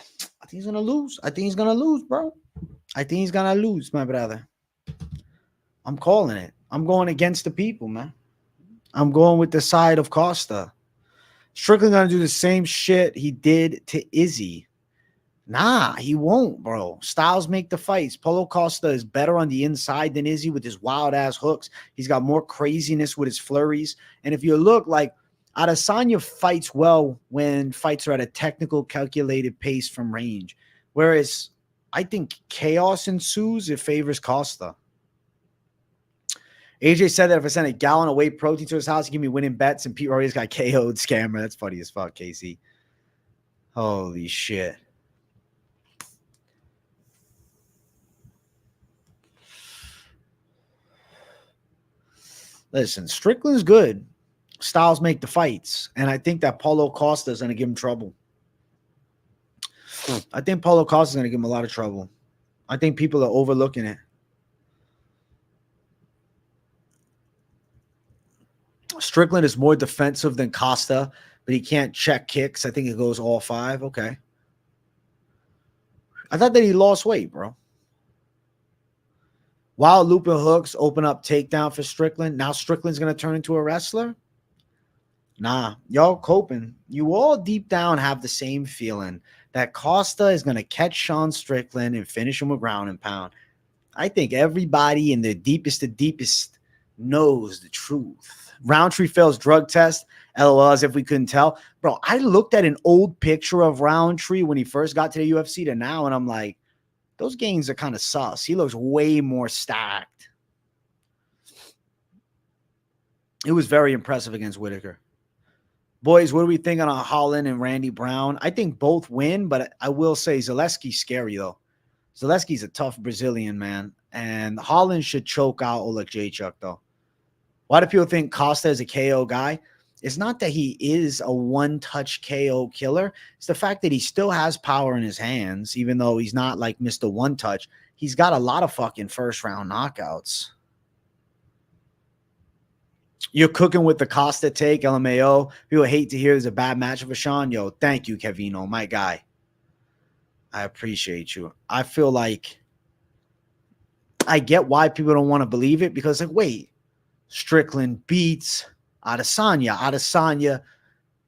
think he's going to lose. Bro. I think he's going to lose, my brother. I'm calling it. I'm going against the people, man. I'm going with the side of Costa. Strickland going to do the same shit he did to Izzy. Nah, he won't, bro. Styles make the fights. Paulo Costa is better on the inside than Izzy with his wild-ass hooks. He's got more craziness with his flurries. And if you look, like, Adesanya fights well when fights are at a technical, calculated pace from range. Whereas I think chaos ensues. It favors Costa. AJ said that if I sent a gallon of whey protein to his house, he'd give me winning bets, and Pete Rory's got KO'd. Scammer. That's funny as fuck, Casey. Holy shit. Listen, Strickland's good. Styles make the fights. And I think that Paulo Costa is going to give him trouble. I think Paulo Costa is going to give him a lot of trouble. I think people are overlooking it. Strickland is more defensive than Costa but he can't check kicks. I think it goes all 5. Okay. I thought that he lost weight, bro. Wild looping hooks open up takedown for Strickland. Now Strickland's going to turn into a wrestler? Nah, y'all coping. You all deep down have the same feeling that Costa is going to catch Sean Strickland and finish him with ground and pound. I think everybody in the deepest knows the truth. Rountree fails drug test. LOL, as if we couldn't tell. Bro, I looked at an old picture of Rountree when he first got to the UFC to now, and I'm like, those gains are kind of sus. He looks way more stacked. It was very impressive against Whitaker. Boys, what do we think on Holland and Randy Brown? I think both win, but I will say Zaleski's scary, though. Zaleski's a tough Brazilian, man. And Holland should choke out Oleksiejczuk, though. Why do people think Costa is a KO guy? It's not that he is a one-touch KO killer. It's the fact that he still has power in his hands, even though he's not like Mr. One-Touch. He's got a lot of fucking first-round knockouts. You're cooking with the Costa take, LMAO. People hate to hear there's a bad matchup for Sean. Yo, thank you, Kevino, my guy. I appreciate you. I feel like I get why people don't want to believe it because, like, wait, Strickland beats Adesanya. Adesanya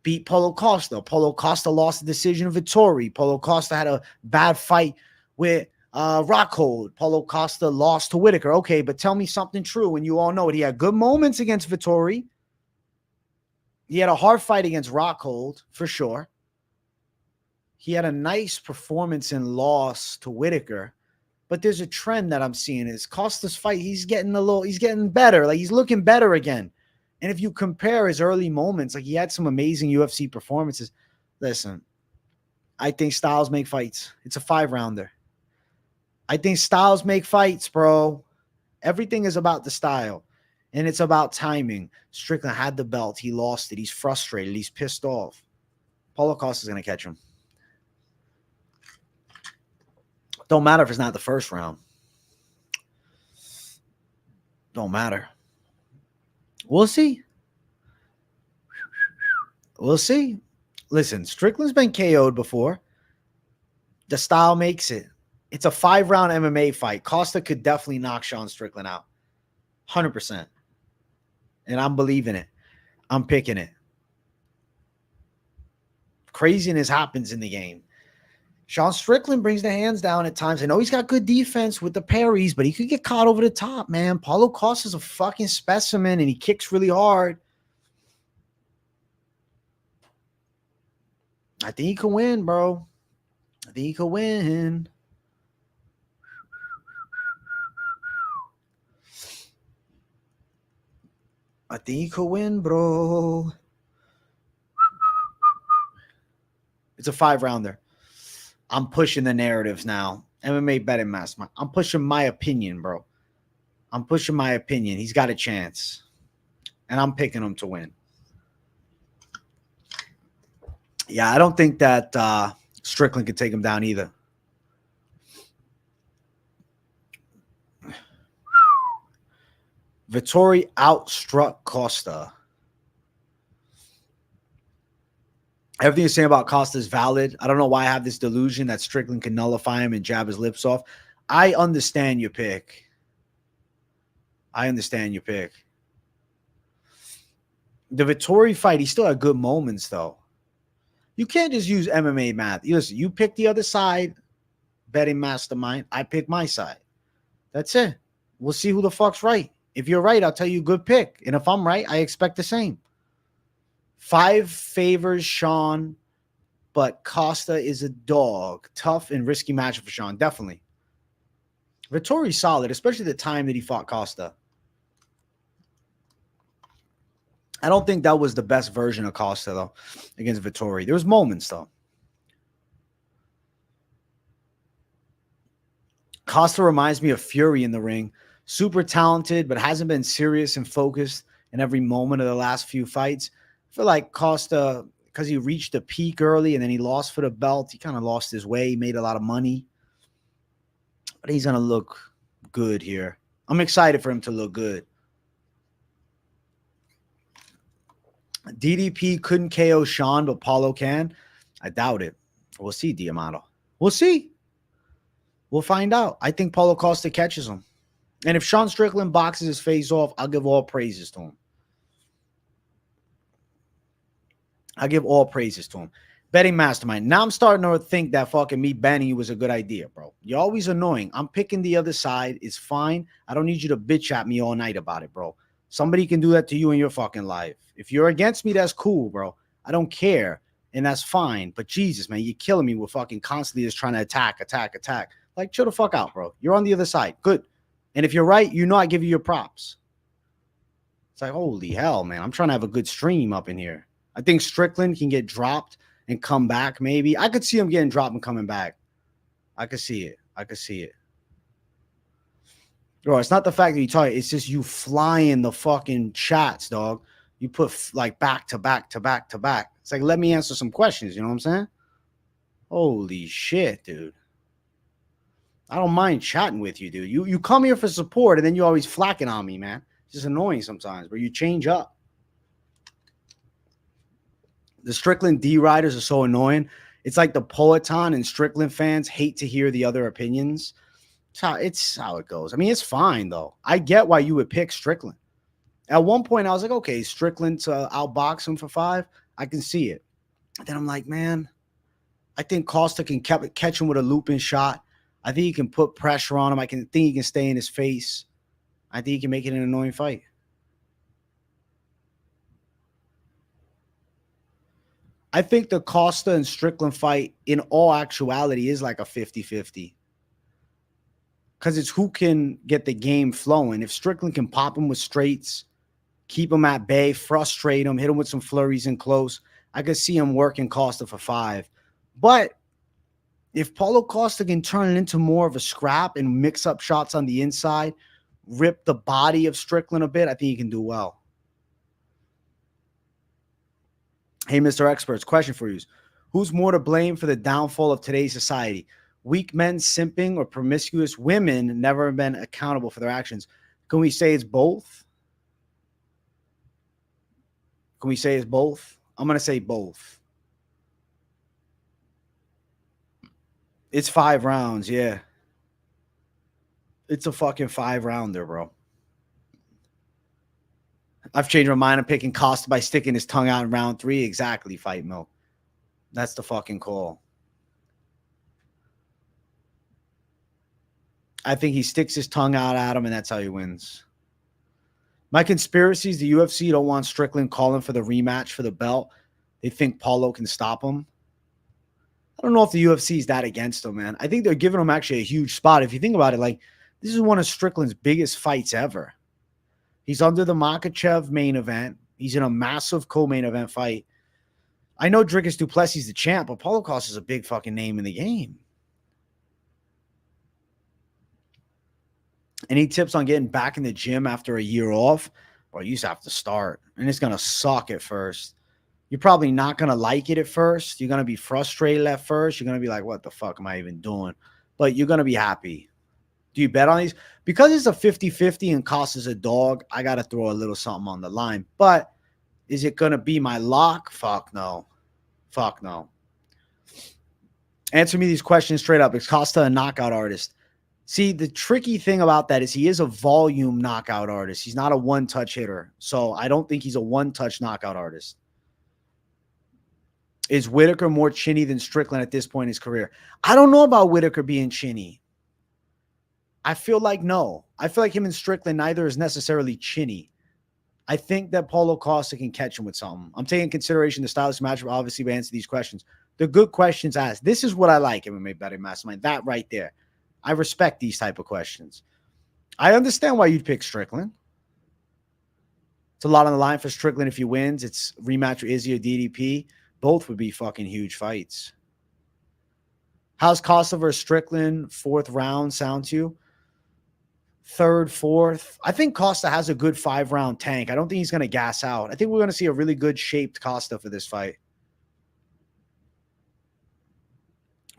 beat Paulo Costa. Paulo Costa lost the decision of Vittori. Paulo Costa had a bad fight with Rockhold. Paulo Costa lost to Whitaker. Okay, but tell me something true when you all know it. He had good moments against Vittori. He had a hard fight against Rockhold, for sure. He had a nice performance and loss to Whitaker. But there's a trend that I'm seeing is Costa's fight, he's getting better. Like, he's looking better again. And if you compare his early moments, like, he had some amazing UFC performances. Listen, I think styles make fights. It's a 5-rounder. I think styles make fights, bro. Everything is about the style. And it's about timing. Strickland had the belt. He lost it. He's frustrated. He's pissed off. Paulo Costa's going to catch him. Don't matter if it's not the first round. Don't matter. We'll see. We'll see. Listen, Strickland's been KO'd before. The style makes it. It's a 5-round MMA fight. Costa could definitely knock Sean Strickland out. 100%. And I'm believing it. I'm picking it. Craziness happens in the game. Sean Strickland brings the hands down at times. I know he's got good defense with the parries, but he could get caught over the top, man. Paulo Costa's a fucking specimen, and he kicks really hard. I think he can win, bro. I think he can win. I think he could win, bro. It's a 5-rounder. I'm pushing the narratives now. MMA betting mastermind. I'm pushing my opinion, bro. I'm pushing my opinion. He's got a chance. And I'm picking him to win. Yeah, I don't think that Strickland could take him down either. Vittori outstruck Costa. Everything you're saying about Costa is valid. I don't know why I have this delusion that Strickland can nullify him and jab his lips off. I understand your pick. I understand your pick. The Vittori fight, he still had good moments, though. You can't just use MMA math. Listen, you pick the other side, betting mastermind. I pick my side. That's it. We'll see who the fuck's right. If you're right, I'll tell you good pick. And if I'm right, I expect the same. 5 favors Sean, but Costa is a dog. Tough and risky matchup for Sean, definitely. Vittori's solid, especially the time that he fought Costa. I don't think that was the best version of Costa, though, against Vittori. There was moments, though. Costa reminds me of Fury in the ring. Super talented, but hasn't been serious and focused in every moment of the last few fights. I feel like Costa, because he reached a peak early and then he lost for the belt, he kind of lost his way. He made a lot of money. But he's going to look good here. I'm excited for him to look good. DDP couldn't KO Sean, but Paulo can. I doubt it. We'll see, Diamato. We'll see. We'll find out. I think Paulo Costa catches him. And if Sean Strickland boxes his face off, I'll give all praises to him. I'll give all praises to him. Betting mastermind. Now I'm starting to think that fucking me banning you was a good idea, bro. You're always annoying. I'm picking the other side. It's fine. I don't need you to bitch at me all night about it, bro. Somebody can do that to you in your fucking life. If you're against me, that's cool, bro. I don't care. And that's fine. But Jesus, man, you're killing me with fucking constantly just trying to attack. Like, chill the fuck out, bro. You're on the other side. Good. And if you're right, you know I give you your props. It's like, holy hell, man. I'm trying to have a good stream up in here. I think Strickland can get dropped and come back, maybe. I could see him getting dropped and coming back. I could see it. Bro, it's not the fact that you talk. It's just you flying the fucking chats, dog. You put like back to back. It's like, let me answer some questions. You know what I'm saying? Holy shit, dude. I don't mind chatting with you, dude. You come here for support, and then you always flacking on me, man. It's just annoying sometimes, but you change up. The Strickland D-Riders are so annoying. It's like the Poeton and Strickland fans hate to hear the other opinions. It's how it goes. I mean, it's fine, though. I get why you would pick Strickland. At one point, I was like, okay, Strickland to outbox him for 5. I can see it. Then I'm like, man, I think Costa can catch him with a looping shot. I think he can put pressure on him. I think he can stay in his face. I think he can make it an annoying fight. I think the Costa and Strickland fight, in all actuality, is like a 50-50. Because it's who can get the game flowing. If Strickland can pop him with straights, keep him at bay, frustrate him, hit him with some flurries in close, I could see him working Costa for 5. But if Paulo Costa can turn it into more of a scrap and mix up shots on the inside, rip the body of Strickland a bit, I think he can do well. Hey, Mr. Experts, question for you. Who's more to blame for the downfall of today's society? Weak men simping or promiscuous women never been accountable for their actions? Can we say it's both? I'm going to say both. It's 5 rounds, yeah. It's a fucking 5-rounder, bro. I've changed my mind. I'm picking Costa by sticking his tongue out in round 3. Exactly, Fight Milk. That's the fucking call. I think he sticks his tongue out at him, and that's how he wins. My conspiracy is the UFC don't want Strickland calling for the rematch for the belt. They think Paulo can stop him. I don't know if the UFC is that against him, man. I think they're giving him actually a huge spot. If you think about it, like, this is one of Strickland's biggest fights ever. He's under the Makhachev main event. He's in a massive co-main event fight. I know Dricus du Plessis is the champ, but Paulo Costa is a big fucking name in the game. Any tips on getting back in the gym after a year off? Well, you just have to start, and it's going to suck at first. You're probably not going to like it at first. You're going to be frustrated at first. You're going to be like, what the fuck am I even doing? But you're going to be happy. Do you bet on these? Because it's a 50-50 and Costa's a dog, I got to throw a little something on the line. But is it going to be my lock? Fuck no. Fuck no. Answer me these questions straight up. Is Costa a knockout artist? See, the tricky thing about that is he is a volume knockout artist. He's not a one-touch hitter. So I don't think he's a one-touch knockout artist. Is Whitaker more chinny than Strickland at this point in his career? I don't know about Whitaker being chinny. I feel like no. I feel like him and Strickland, neither is necessarily chinny. I think that Paulo Costa can catch him with something. I'm taking consideration the stylistic matchup, obviously, to answer these questions. The good questions asked. This is what I like, MMA Betting Mastermind. That right there. I respect these type of questions. I understand why you'd pick Strickland. It's a lot on the line for Strickland if he wins. It's rematch with Izzy or DDP. Both would be fucking huge fights. How's Costa versus Strickland 4th round sound to you? 3rd, 4th. I think Costa has a good 5-round tank. I don't think he's going to gas out. I think we're going to see a really good shaped Costa for this fight.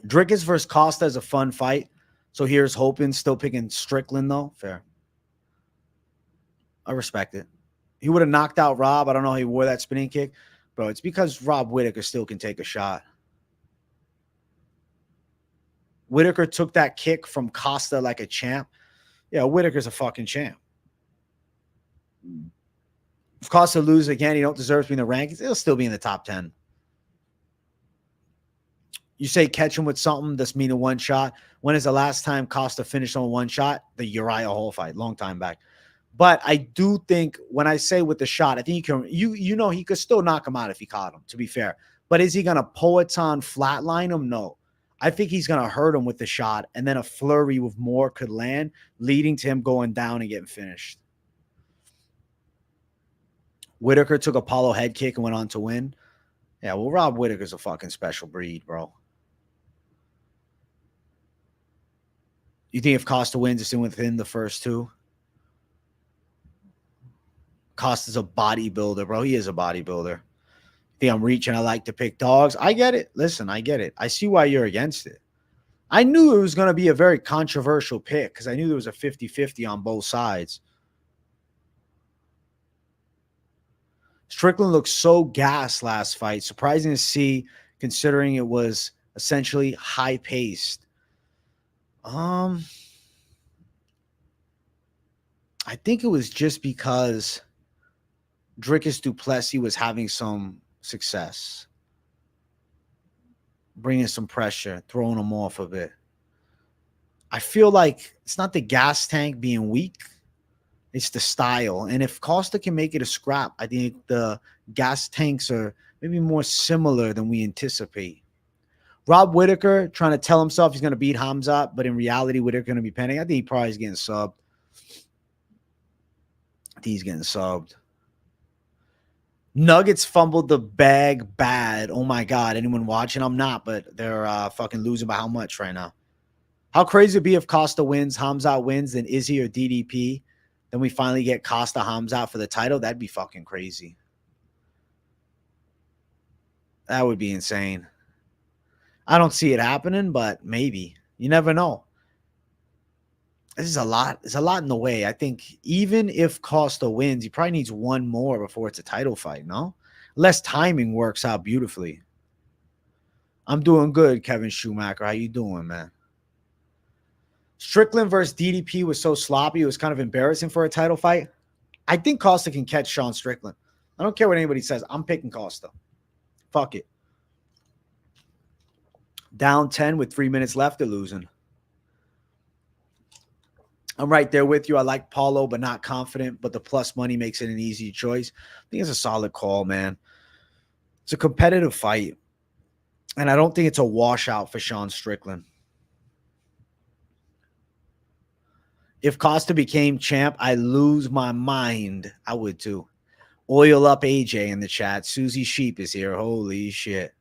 Dricus versus Costa is a fun fight. So here's hoping. Still picking Strickland, though. Fair. I respect it. He would have knocked out Rob. I don't know how he wore that spinning kick. Bro, it's because Rob Whittaker still can take a shot. Whittaker took that kick from Costa like a champ. Yeah, Whittaker's a fucking champ. If Costa loses again, he don't deserve to be in the rankings. He'll still be in the top 10. You say catch him with something, that's mean a one shot. When is the last time Costa finished on one shot? The Uriah Hall fight, long time back. But I do think when I say with the shot, I think he can. You know he could still knock him out if he caught him. To be fair, but is he gonna Poetan flatline him? No, I think he's gonna hurt him with the shot, and then a flurry with more could land, leading to him going down and getting finished. Whittaker took a Paulo head kick and went on to win. Yeah, well, Rob Whittaker's a fucking special breed, bro. You think if Costa wins, it's in within the first two? Costa's a bodybuilder, bro. He is a bodybuilder. Think I'm reaching. I like to pick dogs. I get it. Listen, I get it. I see why you're against it. I knew it was going to be a very controversial pick because I knew there was a 50-50 on both sides. Strickland looked so gassed last fight. Surprising to see considering it was essentially high-paced. I think it was just because Dricus du Plessis was having some success, bringing some pressure, throwing him off a bit. I feel like it's not the gas tank being weak, it's the style. And if Costa can make it a scrap, I think the gas tanks are maybe more similar than we anticipate. Rob Whittaker trying to tell himself he's going to beat Hamzat, but in reality, Whittaker going to be pending. I think he probably is getting subbed. I think he's getting subbed. Nuggets fumbled the bag bad. Oh, my God. Anyone watching? I'm not, but they're fucking losing by how much right now? How crazy would it be if Costa wins, Hamzat wins, then Izzy or DDP? Then we finally get Costa Hamzat for the title? That'd be fucking crazy. That would be insane. I don't see it happening, but maybe. You never know. This is a lot. There's a lot in the way. I think even if Costa wins, he probably needs one more before it's a title fight, no? Unless timing works out beautifully. I'm doing good, Kevin Schumacher. How you doing, man? Strickland versus DDP was so sloppy. It was kind of embarrassing for a title fight. I think Costa can catch Sean Strickland. I don't care what anybody says. I'm picking Costa. Fuck it. Down 10 with 3 minutes left, they're losing. I'm right there with you. I like Paulo, but not confident. But the plus money makes it an easy choice. I think it's a solid call, man. It's a competitive fight. And I don't think it's a washout for Sean Strickland. If Costa became champ, I lose my mind. I would too. Oil up AJ in the chat. Susie Sheep is here. Holy shit.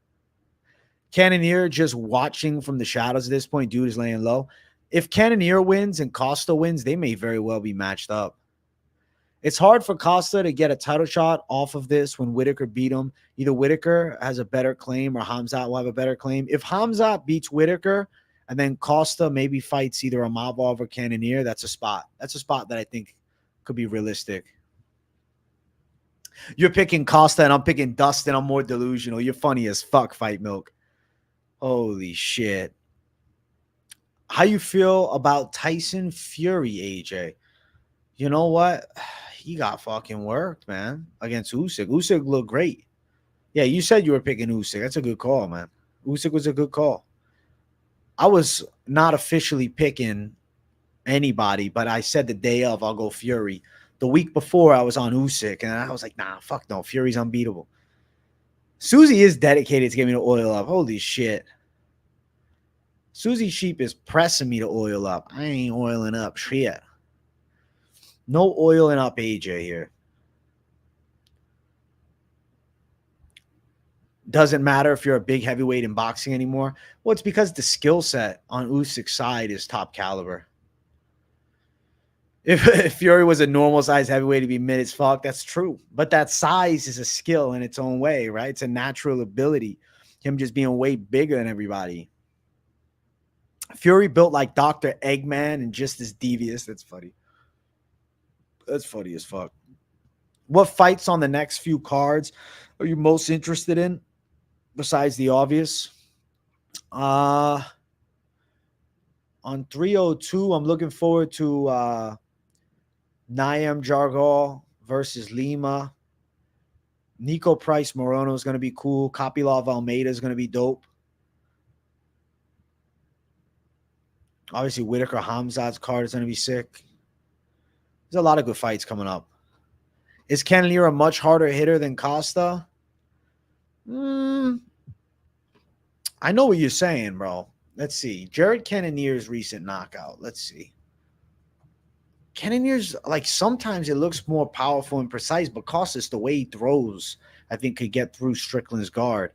Cannonier just watching from the shadows at this point. Dude is laying low. If Cannonier wins and Costa wins, they may very well be matched up. It's hard for Costa to get a title shot off of this when Whittaker beat him. Either Whittaker has a better claim or Hamzat will have a better claim. If Hamzat beats Whittaker and then Costa maybe fights either Amavov or Cannonier, that's a spot. That's a spot that I think could be realistic. You're picking Costa and I'm picking Dustin. I'm more delusional. You're funny as fuck, Fight Milk. Holy shit. How you feel about Tyson Fury, AJ? You know what? He got fucking worked, man, against Usyk. Usyk looked great. Yeah, you said you were picking Usyk. That's a good call, man. Usyk was a good call. I was not officially picking anybody, but I said the day of, I'll go Fury. The week before, I was on Usyk, and I was like, nah, fuck no. Fury's unbeatable. Susie is dedicated to get me to oil up. Holy shit. Susie Sheep is pressing me to oil up. I ain't oiling up shit. No oiling up AJ here. Doesn't matter if you're a big heavyweight in boxing anymore. Well, it's because the skill set on Usyk's side is top caliber. If Fury was a normal size heavyweight, he'd be mid as fuck. That's true. But that size is a skill in its own way, right? It's a natural ability. Him just being way bigger than everybody. Fury built like Dr. Eggman and just as devious. That's funny. That's funny as fuck. What fights on the next few cards are you most interested in besides the obvious? On 302, I'm looking forward to Niam Jargal versus Lima. Niko Price Morono is going to be cool. Kopylov Almeida is going to be dope. Obviously, Whitaker Hamzat's card is going to be sick. There's a lot of good fights coming up. Is Cannonier a much harder hitter than Costa? I know what you're saying, bro. Let's see. Jared Cannonier's recent knockout. Let's see. Cannonier's, like, sometimes it looks more powerful and precise, but Costa's, the way he throws, I think, could get through Strickland's guard.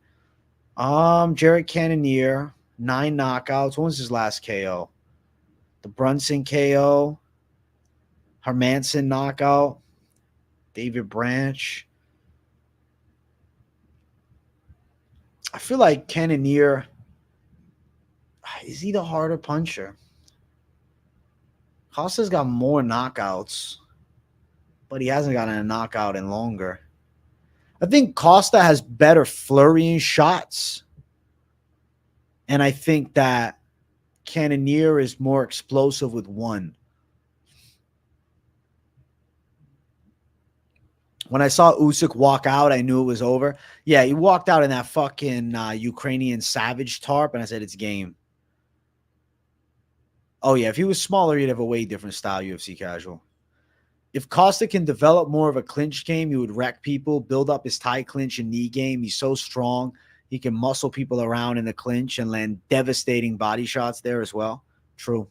Jared Cannonier, 9 knockouts. When was his last KO? The Brunson KO. Hermanson knockout. David Branch. I feel like Cannonier, is he the harder puncher? Costa's got more knockouts, but he hasn't gotten a knockout in longer. I think Costa has better flurrying shots, and I think that Cannonier is more explosive with one. When I saw Usyk walk out, I knew it was over. Yeah, he walked out in that fucking Ukrainian Savage tarp, and I said, it's game. Oh, yeah, if he was smaller, he'd have a way different style UFC casual. If Costa can develop more of a clinch game, he would wreck people, build up his tie clinch and knee game. He's so strong. He can muscle people around in the clinch and land devastating body shots there as well. True.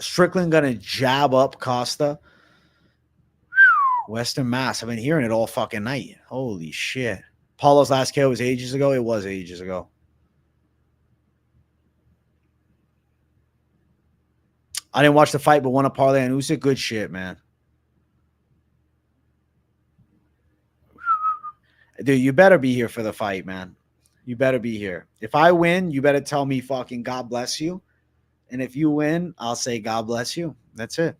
Strickland going to jab up Costa. Western Mass. I've been hearing it all fucking night. Holy shit. Paulo's last KO was ages ago. It was ages ago. I didn't watch the fight, but won a parlay on Usyk. Good shit, man. Dude, you better be here for the fight, man. You better be here. If I win, you better tell me fucking God bless you. And if you win, I'll say God bless you. That's it.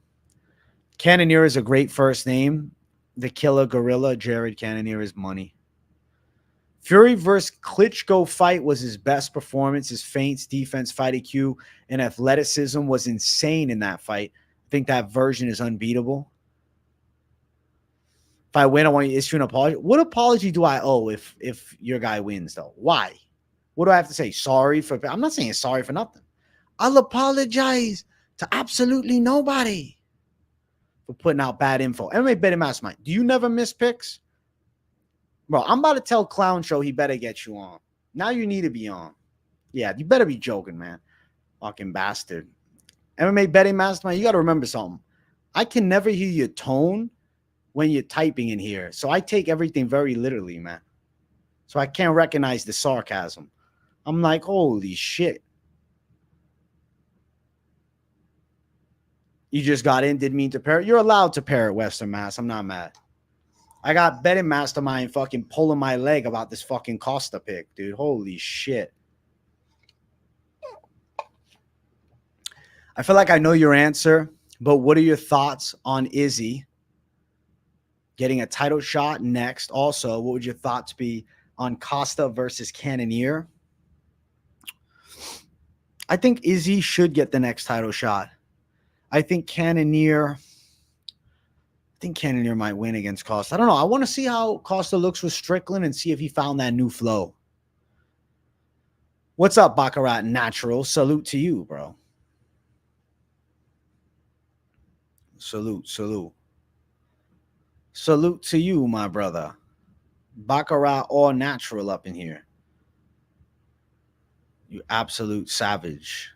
Cannonier is a great first name. The killer gorilla, Jared Cannonier, is money. Fury versus Klitschko fight was his best performance. His feints, defense, fight IQ, and athleticism was insane in that fight. I think that version is unbeatable. If I win, I want you to issue an apology. What apology do I owe if your guy wins, though? Why? What do I have to say? Sorry for... I'm not saying sorry for nothing. I'll apologize to absolutely nobody for putting out bad info. MMA Betting Mastermind, do you never miss picks? Bro, I'm about to tell Clown Show he better get you on. Now you need to be on. Yeah, you better be joking, man. Fucking bastard. MMA Betting Mastermind, you got to remember something. I can never hear your tone when you're typing in here. So I take everything very literally, man. So I can't recognize the sarcasm. I'm like, holy shit. You just got in, didn't mean to pair it. You're allowed to pair it, Western Mass. I'm not mad. I got Betting Mastermind fucking pulling my leg about this fucking Costa pick, dude. Holy shit. I feel like I know your answer, but what are your thoughts on Izzy getting a title shot next? Also, what would your thoughts be on Costa versus Cannonier? I think Izzy should get the next title shot. I think Cannonier might win against Costa. I don't know. I want to see how Costa looks with Strickland and see if he found that new flow. What's up, Baccarat Natural? Salute to you, bro. Salute, salute. Salute to you, my brother. Baccarat all natural up in here. You absolute savage.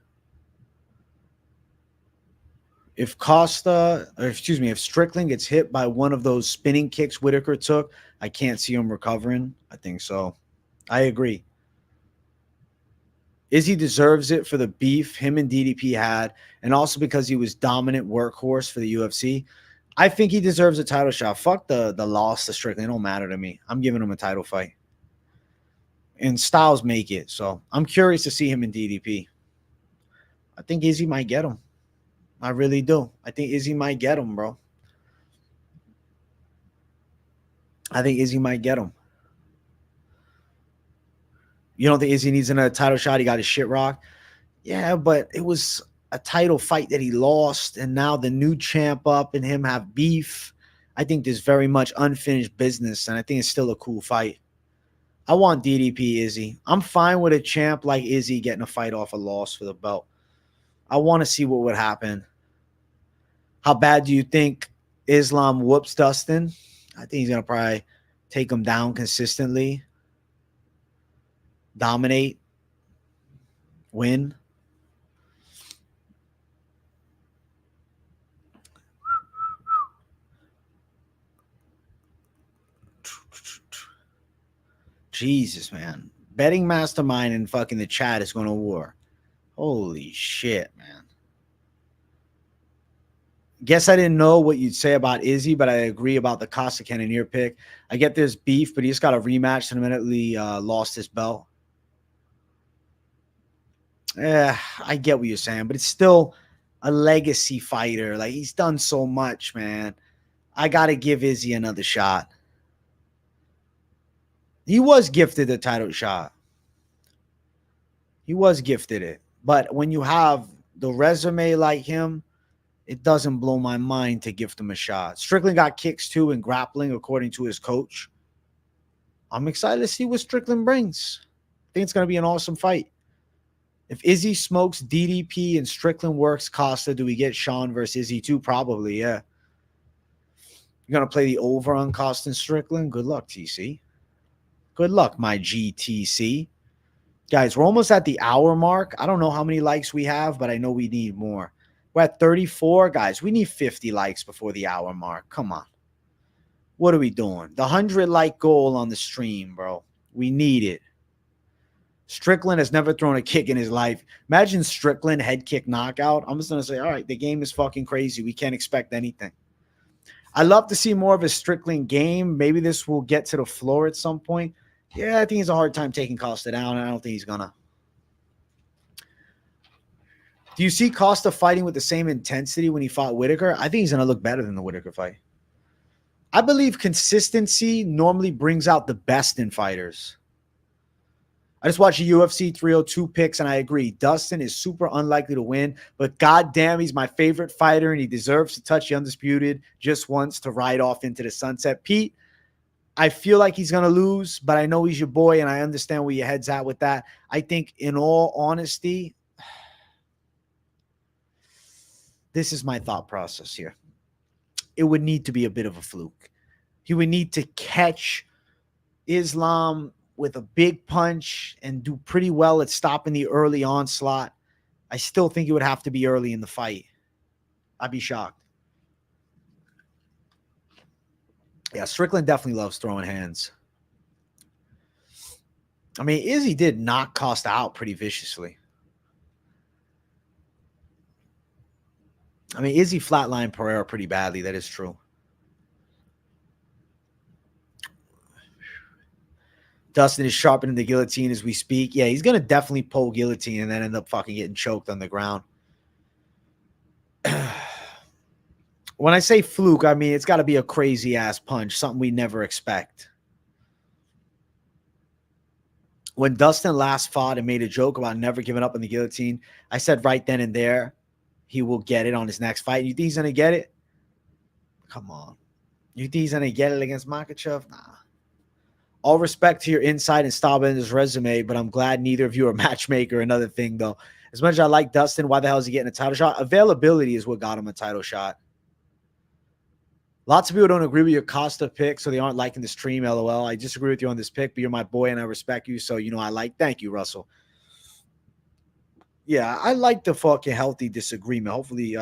If if Strickland gets hit by one of those spinning kicks Whitaker took, I can't see him recovering. I think so. I agree. Izzy deserves it for the beef him and DDP had, and also because he was dominant workhorse for the UFC. I think he deserves a title shot. Fuck the loss to Strickland. It don't matter to me. I'm giving him a title fight. And styles make it. So I'm curious to see him in DDP. I think Izzy might get him. I really do. I think Izzy might get him, bro. I think Izzy might get him. You don't think Izzy needs another title shot? He got his shit rocked? Yeah, but it was a title fight that he lost, and now the new champ up and him have beef. I think there's very much unfinished business, and I think it's still a cool fight. I want DDP Izzy. I'm fine with a champ like Izzy getting a fight off a loss for the belt. I want to see what would happen. How bad do you think Islam whoops Dustin? I think he's going to probably take him down consistently, dominate, win. Jesus, man. Betting mastermind and fucking the chat is going to war. Holy shit, man. Guess I didn't know what you'd say about Izzy, but I agree about the Costa Cannonier pick. I get there's beef, but he just got a rematch and immediately lost his belt. Yeah, I get what you're saying, but it's still a legacy fighter. Like, he's done so much, man. I got to give Izzy another shot. He was gifted a title shot. He was gifted it. But when you have the resume like him, it doesn't blow my mind to gift him a shot. Strickland got kicks too in grappling, according to his coach. I'm excited to see what Strickland brings. I think it's going to be an awesome fight. If Izzy smokes DDP and Strickland works Costa, do we get Sean versus Izzy too? Probably, yeah. You're going to play the over on Costa and Strickland? Good luck, TC. Good luck, my GTC. Guys, we're almost at the hour mark. I don't know how many likes we have, but I know we need more. We're at 34. Guys, we need 50 likes before the hour mark. Come on. What are we doing? The 100-like goal on the stream, bro. We need it. Strickland has never thrown a kick in his life. Imagine Strickland head kick knockout. I'm just going to say, all right, the game is fucking crazy. We can't expect anything. I love to see more of a Strickland game. Maybe this will get to the floor at some point. Yeah, I think he's a hard time taking Costa down, and I don't think he's going to. Do you see Costa fighting with the same intensity when he fought Whitaker? I think he's going to look better than the Whitaker fight. I believe consistency normally brings out the best in fighters. I just watched a UFC 302 picks, and I agree. Dustin is super unlikely to win, but goddamn, he's my favorite fighter, and he deserves to touch the Undisputed just once to ride off into the sunset. Pete, I feel like he's going to lose, but I know he's your boy, and I understand where your head's at with that. I think, in all honesty, this is my thought process here. It would need to be a bit of a fluke. He would need to catch Islam with a big punch and do pretty well at stopping the early onslaught. I still think it would have to be early in the fight. I'd be shocked. Yeah, Strickland definitely loves throwing hands. I mean, Izzy did knock Costa out pretty viciously. I mean, Izzy flatlined Pereira pretty badly. That is true. Dustin is sharpening the guillotine as we speak. Yeah, he's going to definitely pull guillotine and then end up fucking getting choked on the ground. When I say fluke, I mean it's got to be a crazy-ass punch, something we never expect. When Dustin last fought and made a joke about never giving up on the guillotine, I said right then and there, he will get it on his next fight. You think he's going to get it? Come on. You think he's going to get it against Makhachev? Nah. All respect to your insight and style in his resume, but I'm glad neither of you are matchmaker. Another thing, though. As much as I like Dustin, why the hell is he getting a title shot? Availability is what got him a title shot. Lots of people don't agree with your Costa pick, so they aren't liking the stream, LOL. I disagree with you on this pick, but you're my boy and I respect you, so you know I like. Thank you, Russell. Yeah, I like the fucking healthy disagreement. Hopefully,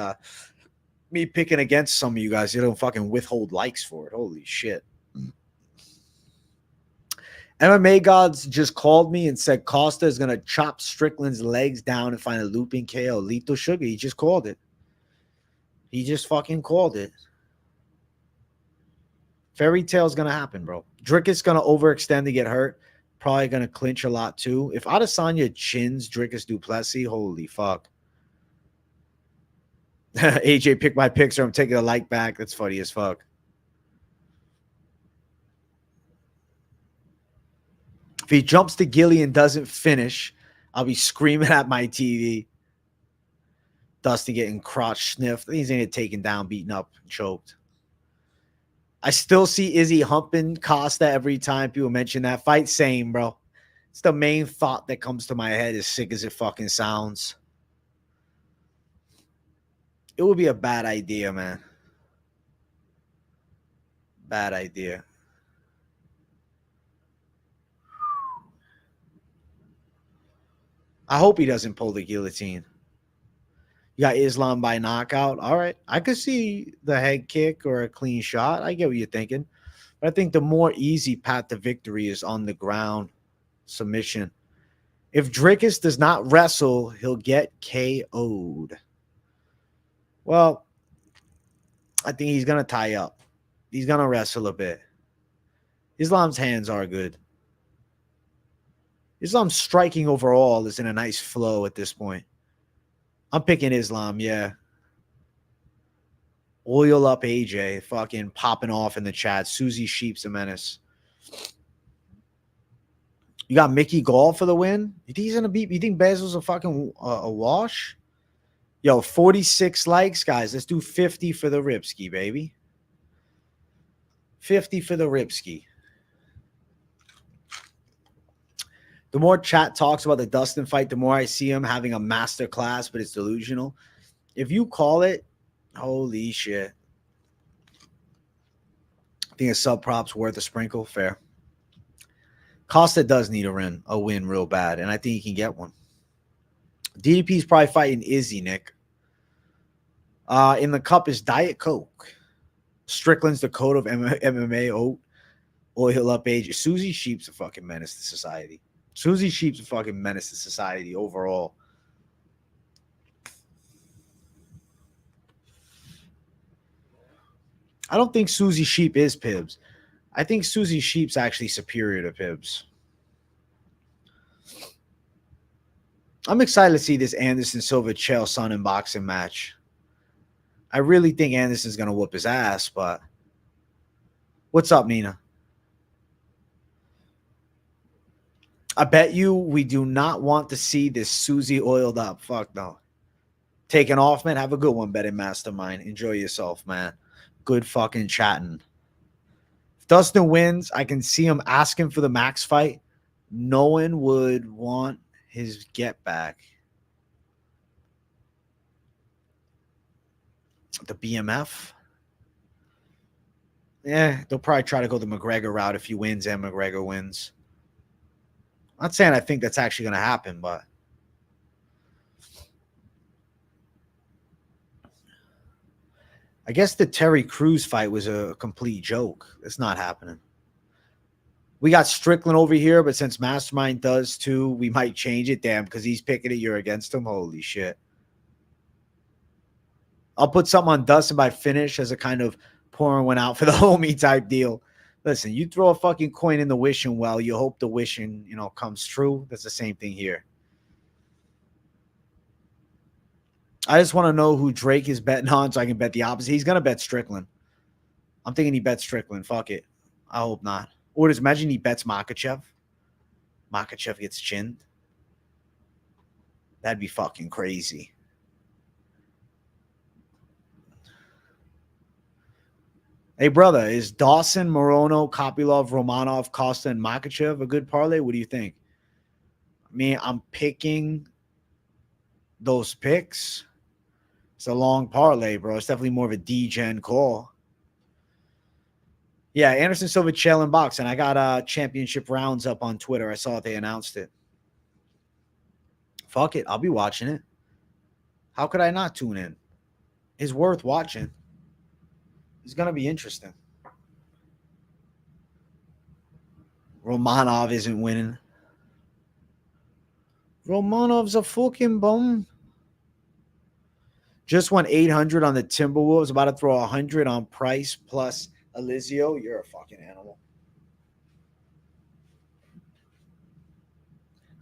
me picking against some of you guys, you don't fucking withhold likes for it. Holy shit. MMA Gods just called me and said Costa is going to chop Strickland's legs down and find a looping KO. Lethal Sugar, he just called it. He just fucking called it. Fairy Tale's going to happen, bro. Drickus going to overextend to get hurt. Probably going to clinch a lot, too. If Adesanya chins Drickus Duplessis, holy fuck. AJ picked my picks, or I'm taking a like back. That's funny as fuck. If he jumps to Gilly and doesn't finish, I'll be screaming at my TV. Dusty getting crotch sniffed. He's gonna get taken down, beaten up, choked. I still see Izzy humping Costa every time people mention that fight. Same, bro. It's the main thought that comes to my head, as sick as it fucking sounds. It would be a bad idea, man. Bad idea. I hope he doesn't pull the guillotine. You got Islam by knockout. All right. I could see the head kick or a clean shot. I get what you're thinking. But I think the more easy path to victory is on the ground submission. If Drickus does not wrestle, he'll get KO'd. Well, I think he's going to tie up. He's going to wrestle a bit. Islam's hands are good. Islam's striking overall is in a nice flow at this point. I'm picking Islam, yeah. Oil up AJ, fucking popping off in the chat. Susie Sheep's a menace. You got Mickey Gall for the win? You think he's gonna beat? You think Bassil's a fucking a wash? Yo, 46 likes, guys. Let's do 50 for the Ripski, baby. 50 for the Ripski. The more chat talks about the Dustin fight, the more I see him having a master class, but it's delusional. If you call it, holy shit. I think a sub prop's worth a sprinkle. Fair. Costa does need a win real bad, and I think he can get one. DDP's probably fighting Izzy, Nick. In the cup is Diet Coke. Strickland's the code of MMA oat. Oil up age. Susie Sheep's a fucking menace to society. Susie Sheep's a fucking menace to society overall. I don't think Susie Sheep is Pibbs. I think Susie Sheep's actually superior to Pibbs. I'm excited to see this Anderson Silva Chael Sonnen boxing match. I really think Anderson's going to whoop his ass, but what's up, Nina? I bet you we do not want to see this Susie oiled up. Fuck no. Taking off, man. Have a good one, betting mastermind. Enjoy yourself, man. Good fucking chatting. If Dustin wins, I can see him asking for the Max fight. No one would want his get back. The BMF? Yeah, they'll probably try to go the McGregor route if he wins and McGregor wins. I'm not saying I think that's actually going to happen, but I guess the Terry Crews fight was a complete joke. It's not happening. We got Strickland over here, but since Mastermind does too, we might change it. Damn, because he's picking it. You're against him. Holy shit. I'll put something on Dustin by finish as a kind of pouring one out for the homie type deal. Listen, you throw a fucking coin in the wishing well, you hope the wishing, comes true. That's the same thing here. I just want to know who Drake is betting on so I can bet the opposite. He's going to bet Strickland. I'm thinking he bets Strickland. Fuck it. I hope not. Or just imagine he bets Makhachev. Makhachev gets chinned. That'd be fucking crazy. Hey, brother, is Dawson, Morono, Kopylov, Romanov, Costa, and Makhachev a good parlay? What do you think? I mean, I'm picking those picks. It's a long parlay, bro. It's definitely more of a D-gen call. Yeah, Anderson Silva Chael in boxing. I got championship rounds up on Twitter. I saw it. They announced it. Fuck it. I'll be watching it. How could I not tune in? It's worth watching. It's going to be interesting. Romanov isn't winning. Romanov's a fucking bum. Just won 800 on the Timberwolves. About to throw 100 on Price plus Elizeu. You're a fucking animal.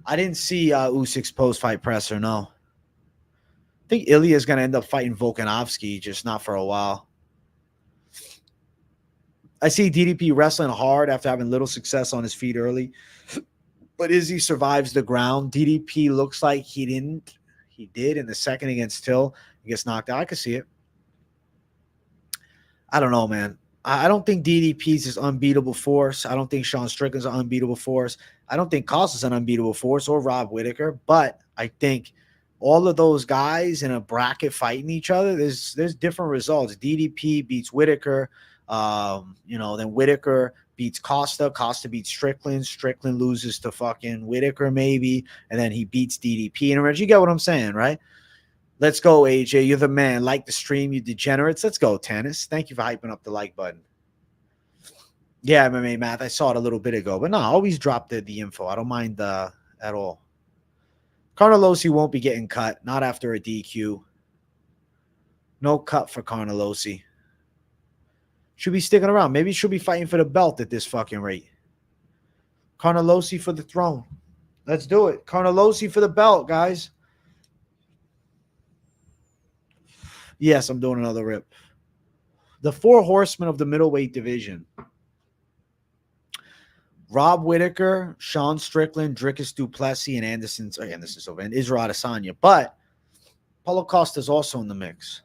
I didn't see Usyk's post-fight presser, no. think Ilya is going to end up fighting Volkanovski, just not for a while. I see DDP wrestling hard after having little success on his feet early. But Izzy survives the ground. DDP looks like he didn't. He did in the second against Till. He gets knocked out. I can see it. I don't know, man. I don't think DDP's is unbeatable force. I don't think Sean Strickland's an unbeatable force. I don't think Costa's an unbeatable force or Rob Whittaker. But I think all of those guys in a bracket fighting each other, there's different results. DDP beats Whittaker. Then Whittaker beats Costa. Costa beats Strickland. Strickland loses to fucking Whittaker maybe. And then he beats DDP. And you get what I'm saying, right? Let's go, AJ. You're the man. Like the stream, you degenerates. Let's go, Tennis. Thank you for hyping up the like button. Yeah, MMA Math. I saw it a little bit ago. But no, always drop the info. I don't mind at all. Carnelossi won't be getting cut. Not after a DQ. No cut for Carnelossi. Should be sticking around. Maybe he should be fighting for the belt at this fucking rate. Carnelossi for the throne. Let's do it. Carnelossi for the belt, guys. Yes, I'm doing another rip. The four horsemen of the middleweight division. Rob Whittaker, Sean Strickland, Dricus Duplessis, and Anderson Silva, and Israel Adesanya. But Paulo Costa is also in the mix.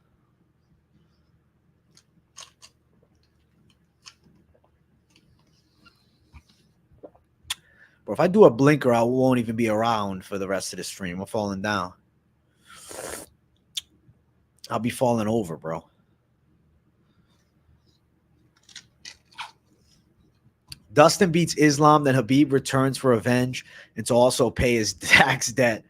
But if I do a blinker, I won't even be around for the rest of the stream. I'm falling down. I'll be falling over, bro. Dustin beats Islam, then Khabib returns for revenge and to also pay his tax debt.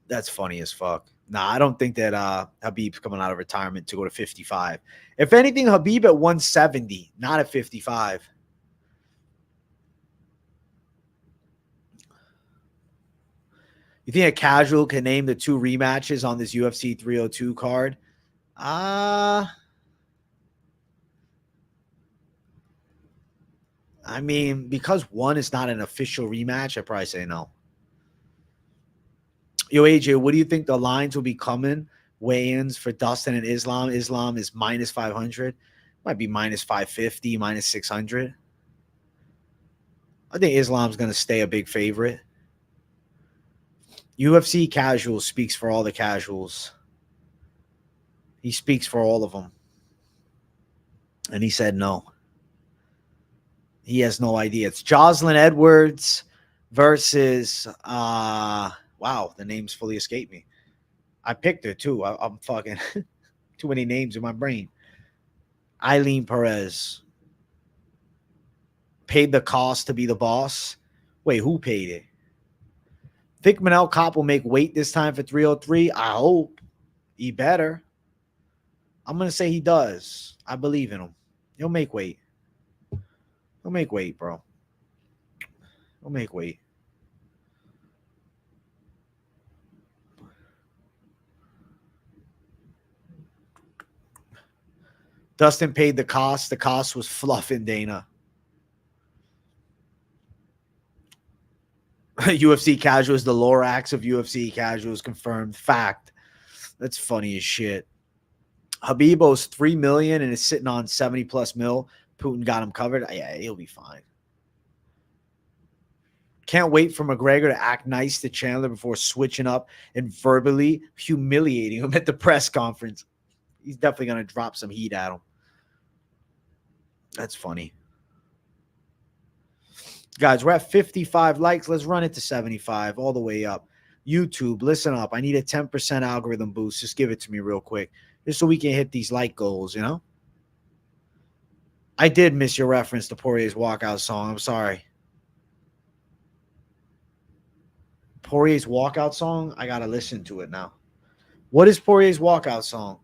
That's funny as fuck. Nah, I don't think that Khabib's coming out of retirement to go to 55. If anything, Khabib at 170, not at 55. You think a casual can name the two rematches on this UFC 302 card? I mean, because one is not an official rematch, I'd probably say no. Yo, AJ, what do you think the lines will be coming? Weigh-ins for Dustin and Islam. Islam is minus 500. Might be minus 550, minus 600. I think Islam's going to stay a big favorite. UFC casual speaks for all the casuals. He speaks for all of them. And he said no. He has no idea. It's Jocelyn Edwards versus, wow, the names fully escaped me. I picked her too. I'm fucking too many names in my brain. Ailin Perez. Paid the cost to be the boss. Wait, who paid it? Think Manel Kopp will make weight this time for 303? I hope. He better. I'm going to say he does. I believe in him. He'll make weight. He'll make weight, bro. He'll make weight. Dustin paid the cost. The cost was fluffing Dana. UFC casuals, the Lorax of UFC casuals confirmed. Fact. That's funny as shit. Habib-owes $3 million and is sitting on 70 plus mil. Putin got him covered. Yeah, he'll be fine. Can't wait for McGregor to act nice to Chandler before switching up and verbally humiliating him at the press conference. He's definitely going to drop some heat at him. That's funny. Guys, we're at 55 likes. Let's run it to 75 all the way up. YouTube, listen up. I need a 10% algorithm boost. Just give it to me real quick. Just so we can hit these like goals, you know? I did miss your reference to Poirier's walkout song. I'm sorry. Poirier's walkout song? I got to listen to it now. What is Poirier's walkout song?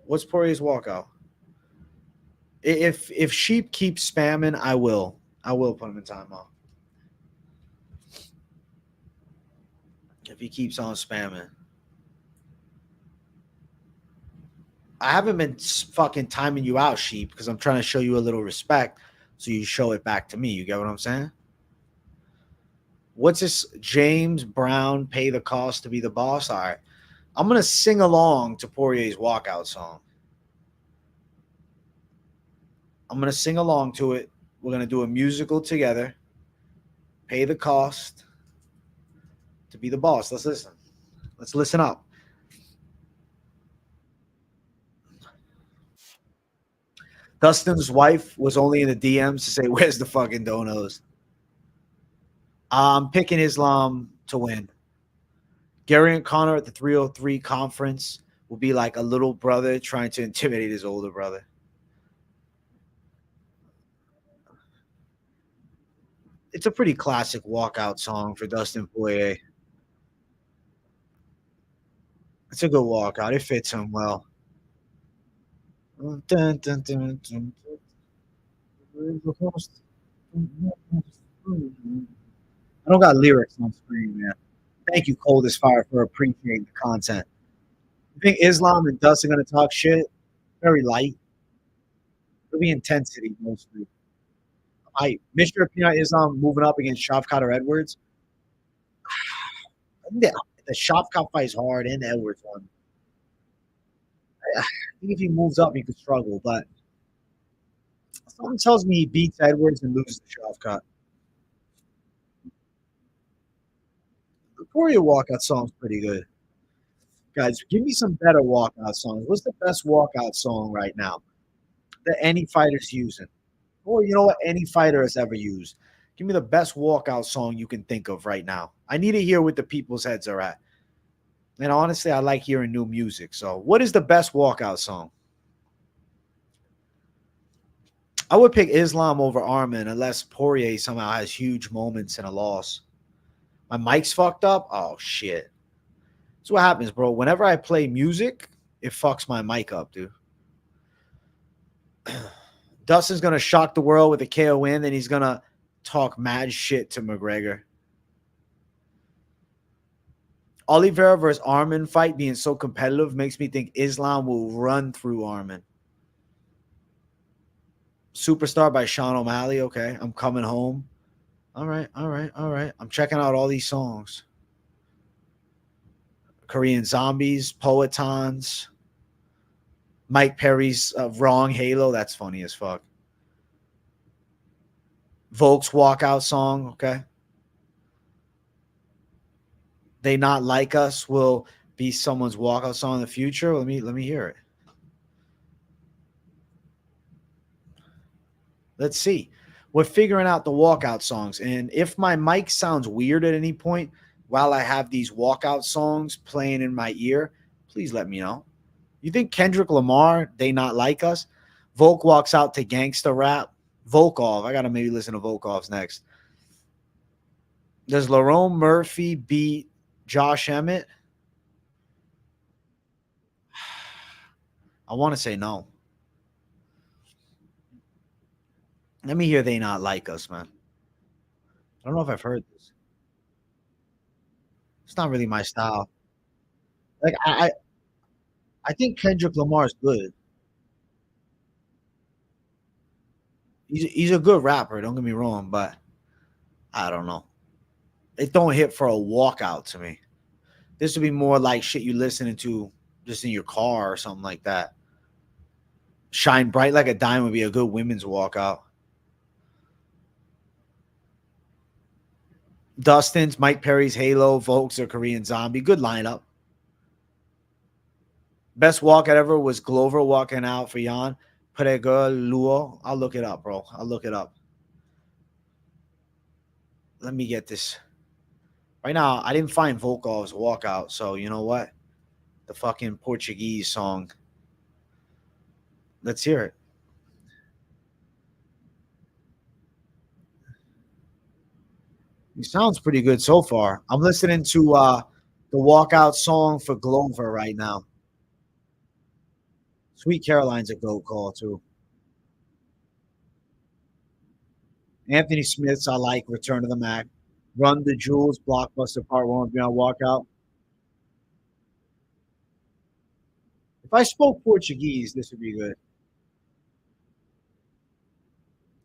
What's Poirier's walkout? If Sheep keeps spamming, I will put him in timeout. If he keeps on spamming. I haven't been fucking timing you out, Sheep, because I'm trying to show you a little respect so you show it back to me. You get what I'm saying? What's this? James Brown pay the cost to be the boss? All right. I'm going to sing along to Poirier's walkout song. I'm going to sing along to it. We're going to do a musical together. Pay the cost to be the boss. Let's listen. Let's listen up. Dustin's wife was only in the DMs to say, "Where's the fucking donos?" I'm picking Islam to win. Gary and Connor at the 303 conference will be like a little brother trying to intimidate his older brother. It's a pretty classic walkout song for Dustin Poirier. It's a good walkout. It fits him well. Dun, dun, dun, dun, dun. I don't got lyrics on screen, man. Thank you, Coldest Fire, for appreciating the content. You think Islam and Dust are going to talk shit? Very light. It'll be intensity mostly. Mr. Peanut Islam moving up against Shavkat or Edwards. Yeah, the Shavkat fight is hard and the Edwards one. I think if he moves up, he could struggle, but something tells me he beats Edwards and loses to Shavkat. The Poirier walkout song's pretty good. Guys, give me some better walkout songs. What's the best walkout song right now that any fighter's using? Or you know what? Any fighter has ever used. Give me the best walkout song you can think of right now. I need to hear what the people's heads are at. And honestly, I like hearing new music. So, what is the best walkout song? I would pick Islam over Armin unless Poirier somehow has huge moments in a loss. My mic's fucked up. Oh, shit. That's what happens, bro. Whenever I play music, it fucks my mic up, dude. Dustin's going to shock the world with a KO win, then he's going to talk mad shit to McGregor. Oliveira versus Armin fight being so competitive makes me think Islam will run through Armin. Superstar by Sean O'Malley. Okay, I'm coming home. All right. I'm checking out all these songs. Korean Zombies, Poetons, Mike Perry's Wrong Halo. That's funny as fuck. Volk's walkout song. Okay. They Not Like Us will be someone's walkout song in the future. Let me hear it. Let's see. We're figuring out the walkout songs. And if my mic sounds weird at any point while I have these walkout songs playing in my ear, please let me know. You think Kendrick Lamar, They Not Like Us? Volk walks out to gangsta rap. Volkov. I got to maybe listen to Volkov's next. Does Lerone Murphy beat Josh Emmett? I want to say no. Let me hear They Not Like Us, man. I don't know if I've heard this. It's not really my style. Like I think Kendrick Lamar is good. He's a good rapper. Don't get me wrong, but I don't know. It don't hit for a walkout to me. This would be more like shit you listening to just in your car or something like that. Shine Bright Like a Diamond would be a good women's walkout. Dustin's, Mike Perry's Halo, Volks, or Korean Zombie. Good lineup. Best walkout ever was Glover walking out for Jan. Perez Luo. I'll look it up, bro. I'll look it up. Let me get this. Right now, I didn't find Volkov's walkout, so you know what? The fucking Portuguese song. Let's hear it. He sounds pretty good so far. I'm listening to the walkout song for Glover right now. Sweet Caroline's a goat call too. Anthony Smith's I like Return of the Mac. Run the Jewels, Blockbuster Part 1 beyond walkout. If I spoke Portuguese, this would be good.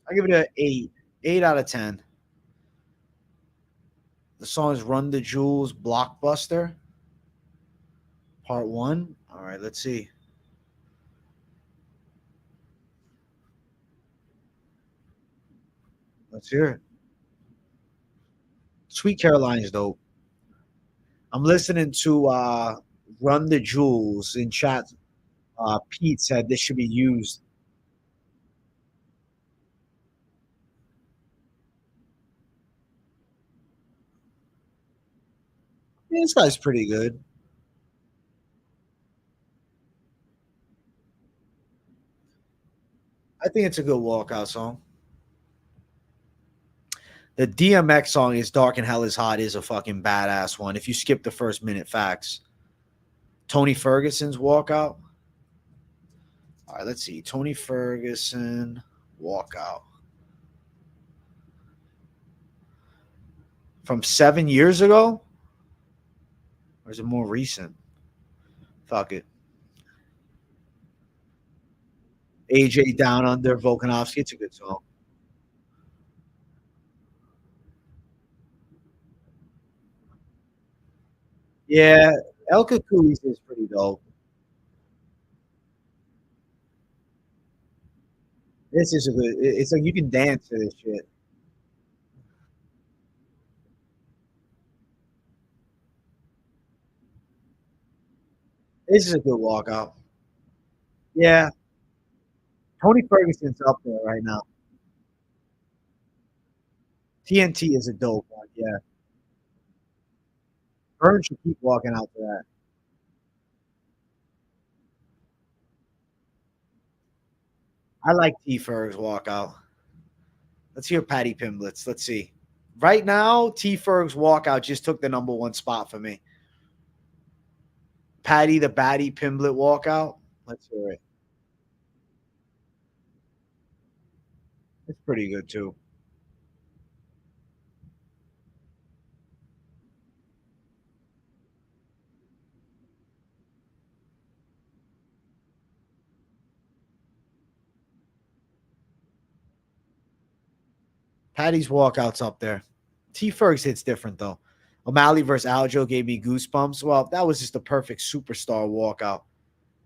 I give it an 8. 8 out of 10. The song is Run the Jewels Blockbuster, Part 1. All right, let's see. Let's hear it. Sweet Caroline is dope. I'm listening to Run the Jewels in chat. Pete said this should be used. Yeah, this guy's pretty good. I think it's a good walkout song. The DMX song is Dark and Hell is Hot is a fucking badass one. If you skip the first minute, facts. Tony Ferguson's walkout. All right, let's see. Tony Ferguson walkout. From 7 years ago? Or is it more recent? Fuck it. AJ Down Under, Volkanovski. It's a good song. Yeah, El Cucuys is pretty dope. This is a good. It's like you can dance to this shit. This is a good walkout. Yeah, Tony Ferguson's up there right now. TNT is a dope one. Yeah, Burns should keep walking out to that. I like T Ferg's walkout. Let's hear Patty Pimblets. Let's see. Right now, T Ferg's walkout just took the number one spot for me. Patty the Batty Pimblet walkout. Let's hear it. It's pretty good too. Patty's walkout's up there. T Ferg's hits different though. O'Malley versus Aljo gave me goosebumps. Well, that was just the perfect superstar walkout.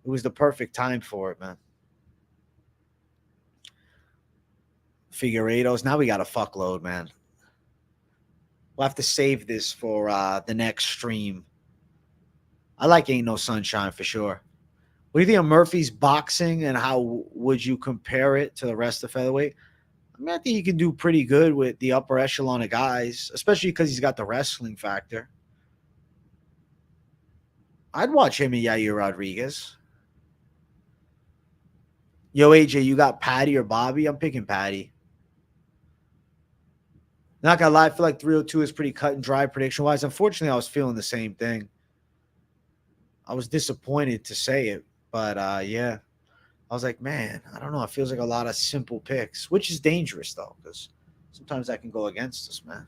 It was the perfect time for it, man. Figueiredo's. Now we got a fuckload, man. We'll have to save this for the next stream. I like Ain't No Sunshine for sure. What do you think of Murphy's boxing and how would you compare it to the rest of featherweight? I mean, I think he can do pretty good with the upper echelon of guys, especially because he's got the wrestling factor. I'd watch him and Yair Rodriguez. Yo, AJ, you got Patty or Bobby? I'm picking Patty. Not gonna lie, I feel like 302 is pretty cut and dry prediction wise. Unfortunately, I was feeling the same thing. I was disappointed to say it, but yeah. I was like, man, I don't know. It feels like a lot of simple picks, which is dangerous though, because sometimes that can go against us, man.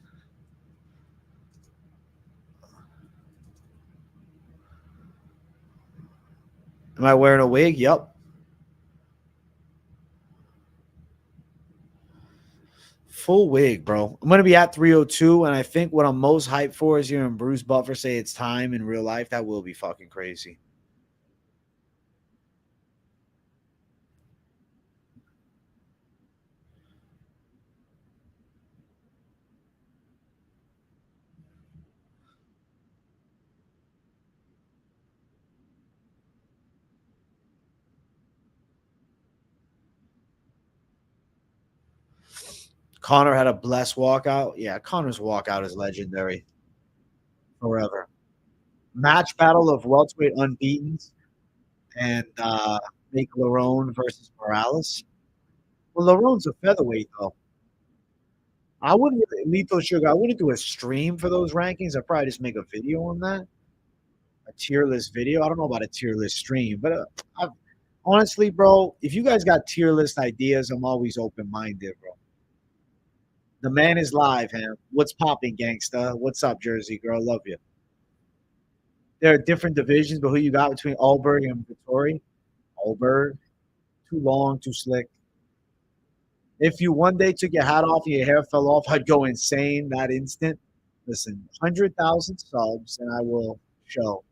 Am I wearing a wig? Yep. Full wig, bro. I'm gonna be at 302, and I think what I'm most hyped for is hearing Bruce Buffer say it's time in real life. That will be fucking crazy. Connor had a blessed walkout. Yeah, Connor's walkout is legendary forever. Match battle of welterweight unbeatens and make Larone versus Morales. Well, Larone's a featherweight though. I wouldn't Lethal Sugar. I wouldn't do a stream for those rankings. I'd probably just make a video on that, a tier list video. I don't know about a tier list stream, but honestly, bro, if you guys got tier list ideas, I'm always open minded, bro. The man is live, man. What's popping, gangsta? What's up, Jersey girl? Love you. There are different divisions, but who you got between Alberg and Vittori? Alberg, too long, too slick. If you one day took your hat off and your hair fell off, I'd go insane that instant. Listen, 100,000 subs, and I will show.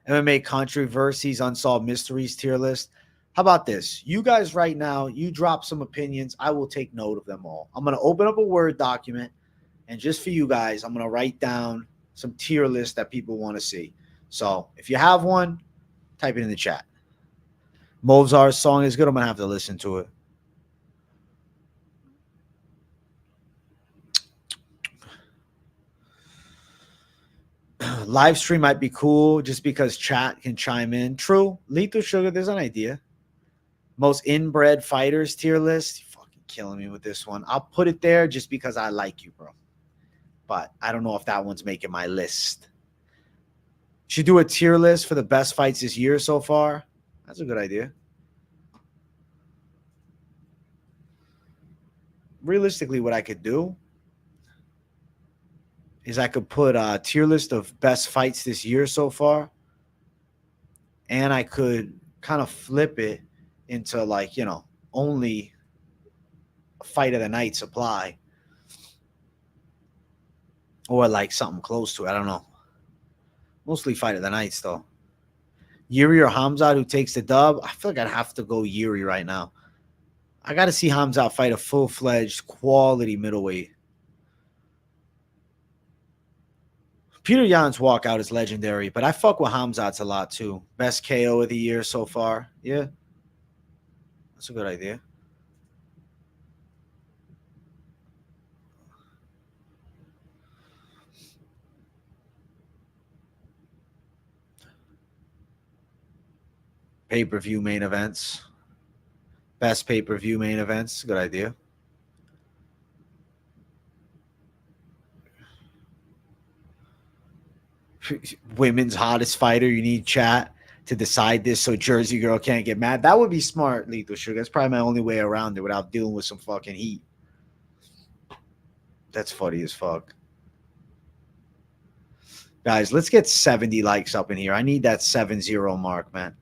MMA controversies, unsolved mysteries tier list. How about this? You guys right now, you drop some opinions. I will take note of them all. I'm going to open up a Word document, and just for you guys, I'm going to write down some tier lists that people want to see. So if you have one, type it in the chat. Mozart's song is good. I'm going to have to listen to it. Live stream might be cool just because chat can chime in. True. Lethal Sugar, there's an idea. Most inbred fighters tier list. You're fucking killing me with this one. I'll put it there just because I like you, bro. But I don't know if that one's making my list. Should do a tier list for the best fights this year so far. That's a good idea. Realistically, what I could do is I could put a tier list of best fights this year so far. And I could kind of flip it into, like, you know, only fight of the night supply. Or like something close to it. I don't know. Mostly fight of the nights, though. Yuri or Hamzat, who takes the dub? I feel like I'd have to go Yuri right now. I got to see Hamzat fight a full-fledged quality middleweight. Peter Yan's walkout is legendary, but I fuck with Hamzat's a lot too. Best KO of the year so far. Yeah. That's a good idea. Pay-per-view main events. Best pay-per-view main events. Good idea. Women's hottest fighter. You need chat to decide this so Jersey Girl can't get mad. That would be smart, Lethal Sugar. That's probably my only way around it without dealing with some fucking heat. That's funny as fuck. Guys, let's get 70 likes up in here. I need that 7-0 mark, man.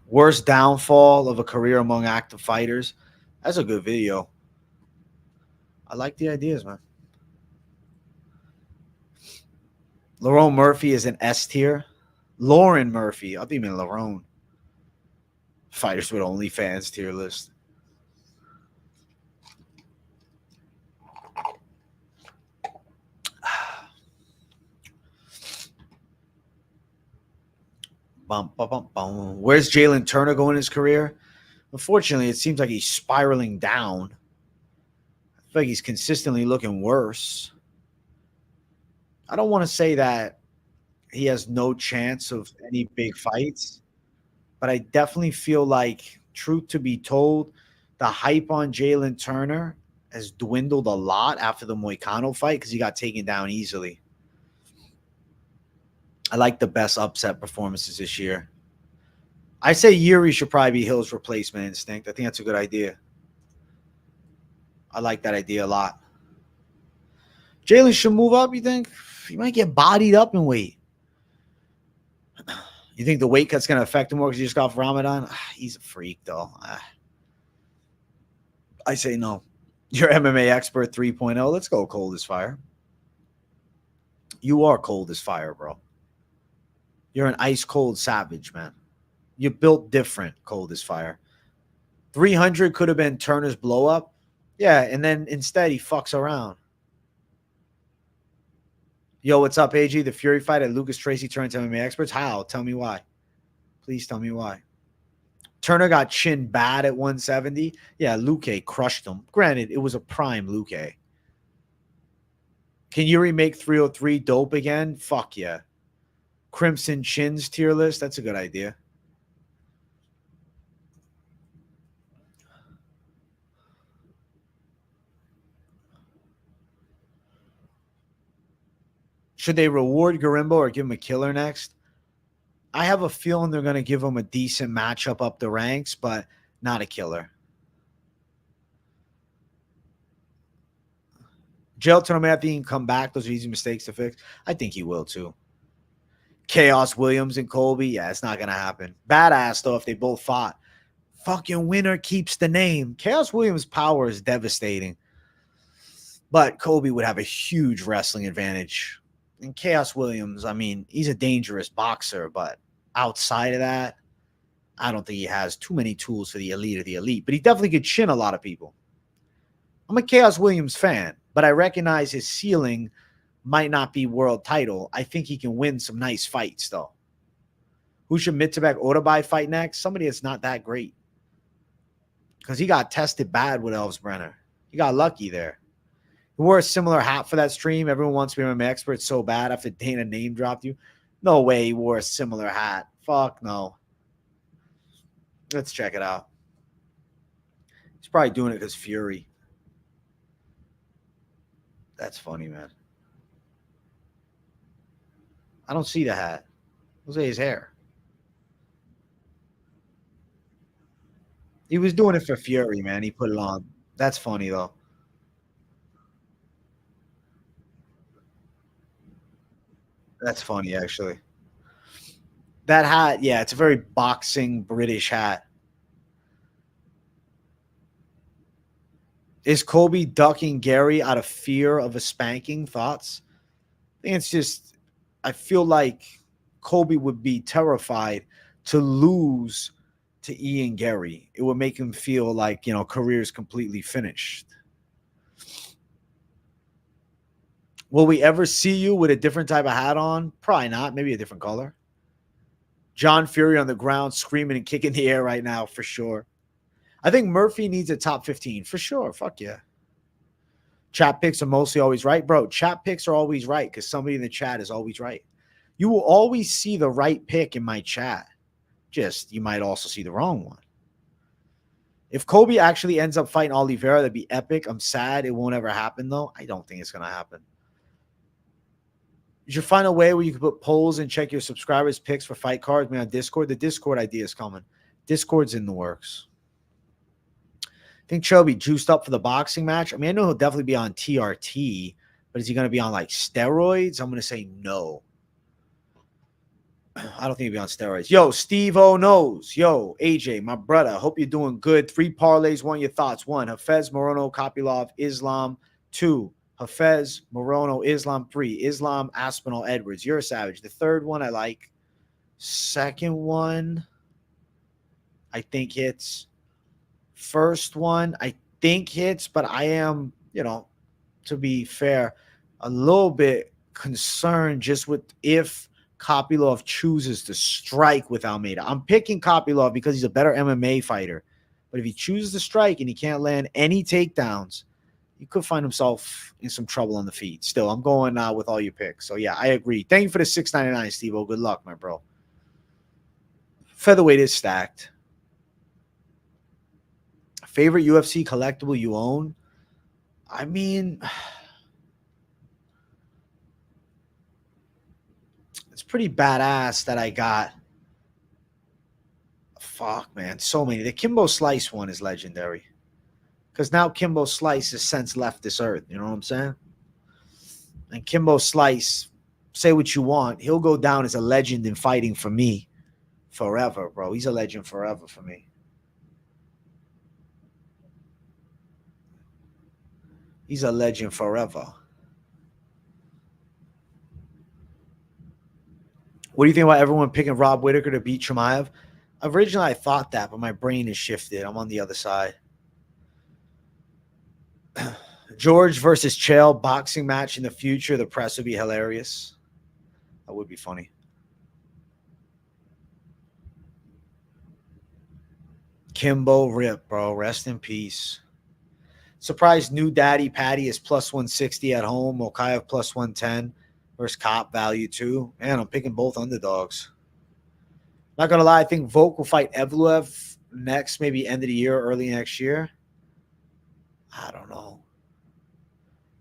Worst downfall of a career among active fighters. That's a good video. I like the ideas, man. Lerone Murphy is an S tier. Lauren Murphy. I think you mean Lerone. Fighters with OnlyFans tier list. Bum, bum, bum, bum. Where's Jalen Turner going in his career? Unfortunately, it seems like he's spiraling down. I feel like he's consistently looking worse. I don't want to say that he has no chance of any big fights, but I definitely feel like, truth to be told, the hype on Jalen Turner has dwindled a lot after the Moicano fight because he got taken down easily. I like the best upset performances this year. I say Yuri should probably be Hill's replacement instinct. I think that's a good idea. I like that idea a lot. Jalen should move up, you think? He might get bodied up in weight. You think the weight cut's going to affect him more because he just got off Ramadan? He's a freak, though. I say no. You're MMA expert 3.0. Let's go cold as fire. You are cold as fire, bro. You're an ice-cold savage, man. You're built different, cold as fire. 300 could have been Turner's blow-up. Yeah, and then instead he fucks around. Yo, what's up, AG? The Fury fight at Lucas Tracy turns MMA experts. How? Tell me why. Please tell me why. Turner got chin bad at 170. Yeah, Luque crushed him. Granted, it was a prime Luque. Can Yuri make 303 dope again? Fuck yeah. Crimson Chins tier list. That's a good idea. Should they reward Garimbo or give him a killer next? I have a feeling they're going to give him a decent matchup up the ranks, but not a killer. Jail tournament, I think he can come back. Those are easy mistakes to fix. I think he will too. Chaos Williams and Colby. Yeah, it's not going to happen. Badass, though, if they both fought. Fucking winner keeps the name. Chaos Williams' power is devastating. But Kobe would have a huge wrestling advantage. And Chaos Williams, I mean, he's a dangerous boxer, but outside of that, I don't think he has too many tools for the elite of the elite. But he definitely could chin a lot of people. I'm a Chaos Williams fan, but I recognize his ceiling might not be world title. I think he can win some nice fights, though. Who should Mitzvah Odabai fight next? Somebody that's not that great. Because he got tested bad with Elfsbrenner. He got lucky there. He wore a similar hat for that stream. Everyone wants to be an expert so bad after Dana name dropped you. No way he wore a similar hat. Fuck no. Let's check it out. He's probably doing it because Fury. That's funny, man. I don't see the hat. Let's say his hair. He was doing it for Fury, man. He put it on. That's funny, though. That's funny, actually. That hat, yeah, it's a very boxing British hat. Is Kobe ducking Gary out of fear of a spanking? Thoughts? I think it's just, I feel like Kobe would be terrified to lose to Ian Gary. It would make him feel like, you know, career's completely finished. Will we ever see you with a different type of hat on? Probably not. Maybe a different color. John Fury on the ground screaming and kicking the air right now for sure. I think Murphy needs a top 15 for sure. Fuck yeah. Chat picks are mostly always right. Bro, chat picks are always right because somebody in the chat is always right. You will always see the right pick in my chat. Just, you might also see the wrong one. If Kobe actually ends up fighting Oliveira, that'd be epic. I'm sad it won't ever happen, though. I don't think it's going to happen. You should find a way where you can put polls and check your subscribers' picks for fight cards. Me on Discord. The Discord idea is coming. Discord's in the works. I think Chobe juiced up for the boxing match. I mean, I know he'll definitely be on TRT, but is he going to be on like steroids? I'm going to say no. I don't think he'll be on steroids. Yo, Steve-O knows. Yo, AJ, my brother. Hope you're doing good. 3 parlays. 1, your thoughts. 1, Hafez, Morono, Kopylov, Islam. 2, Hafez, Morono, Islam. 3, Islam, Aspinall, Edwards. You're a savage. The third one I like. Second one, I think hits. First one, I think hits, but I am, you know, to be fair, a little bit concerned just with if Kopylov chooses to strike with Almeida. I'm picking Kopylov because he's a better MMA fighter. But if he chooses to strike and he can't land any takedowns, he could find himself in some trouble on the feet. Still, I'm going with all your picks. So, yeah, I agree. Thank you for the $6.99, Steve-O. Good luck, my bro. Featherweight is stacked. Favorite UFC collectible you own? I mean, it's pretty badass that I got. Fuck, man. So many. The Kimbo Slice one is legendary. Because now Kimbo Slice has since left this earth. You know what I'm saying? And Kimbo Slice, say what you want, he'll go down as a legend in fighting for me forever, bro. He's a legend forever for me. He's a legend forever. What do you think about everyone picking Rob Whittaker to beat Chimaev? Originally, I thought that, but my brain has shifted. I'm on the other side. George versus Chael boxing match in the future. The press would be hilarious. That would be funny. Kimbo Rip, bro. Rest in peace. Surprised new daddy Patty is plus 160 at home. Makhachev plus 110 versus Cop value 2. Man, I'm picking both underdogs. Not going to lie, I think Volk will fight Evloev next, maybe end of the year, early next year. I don't know.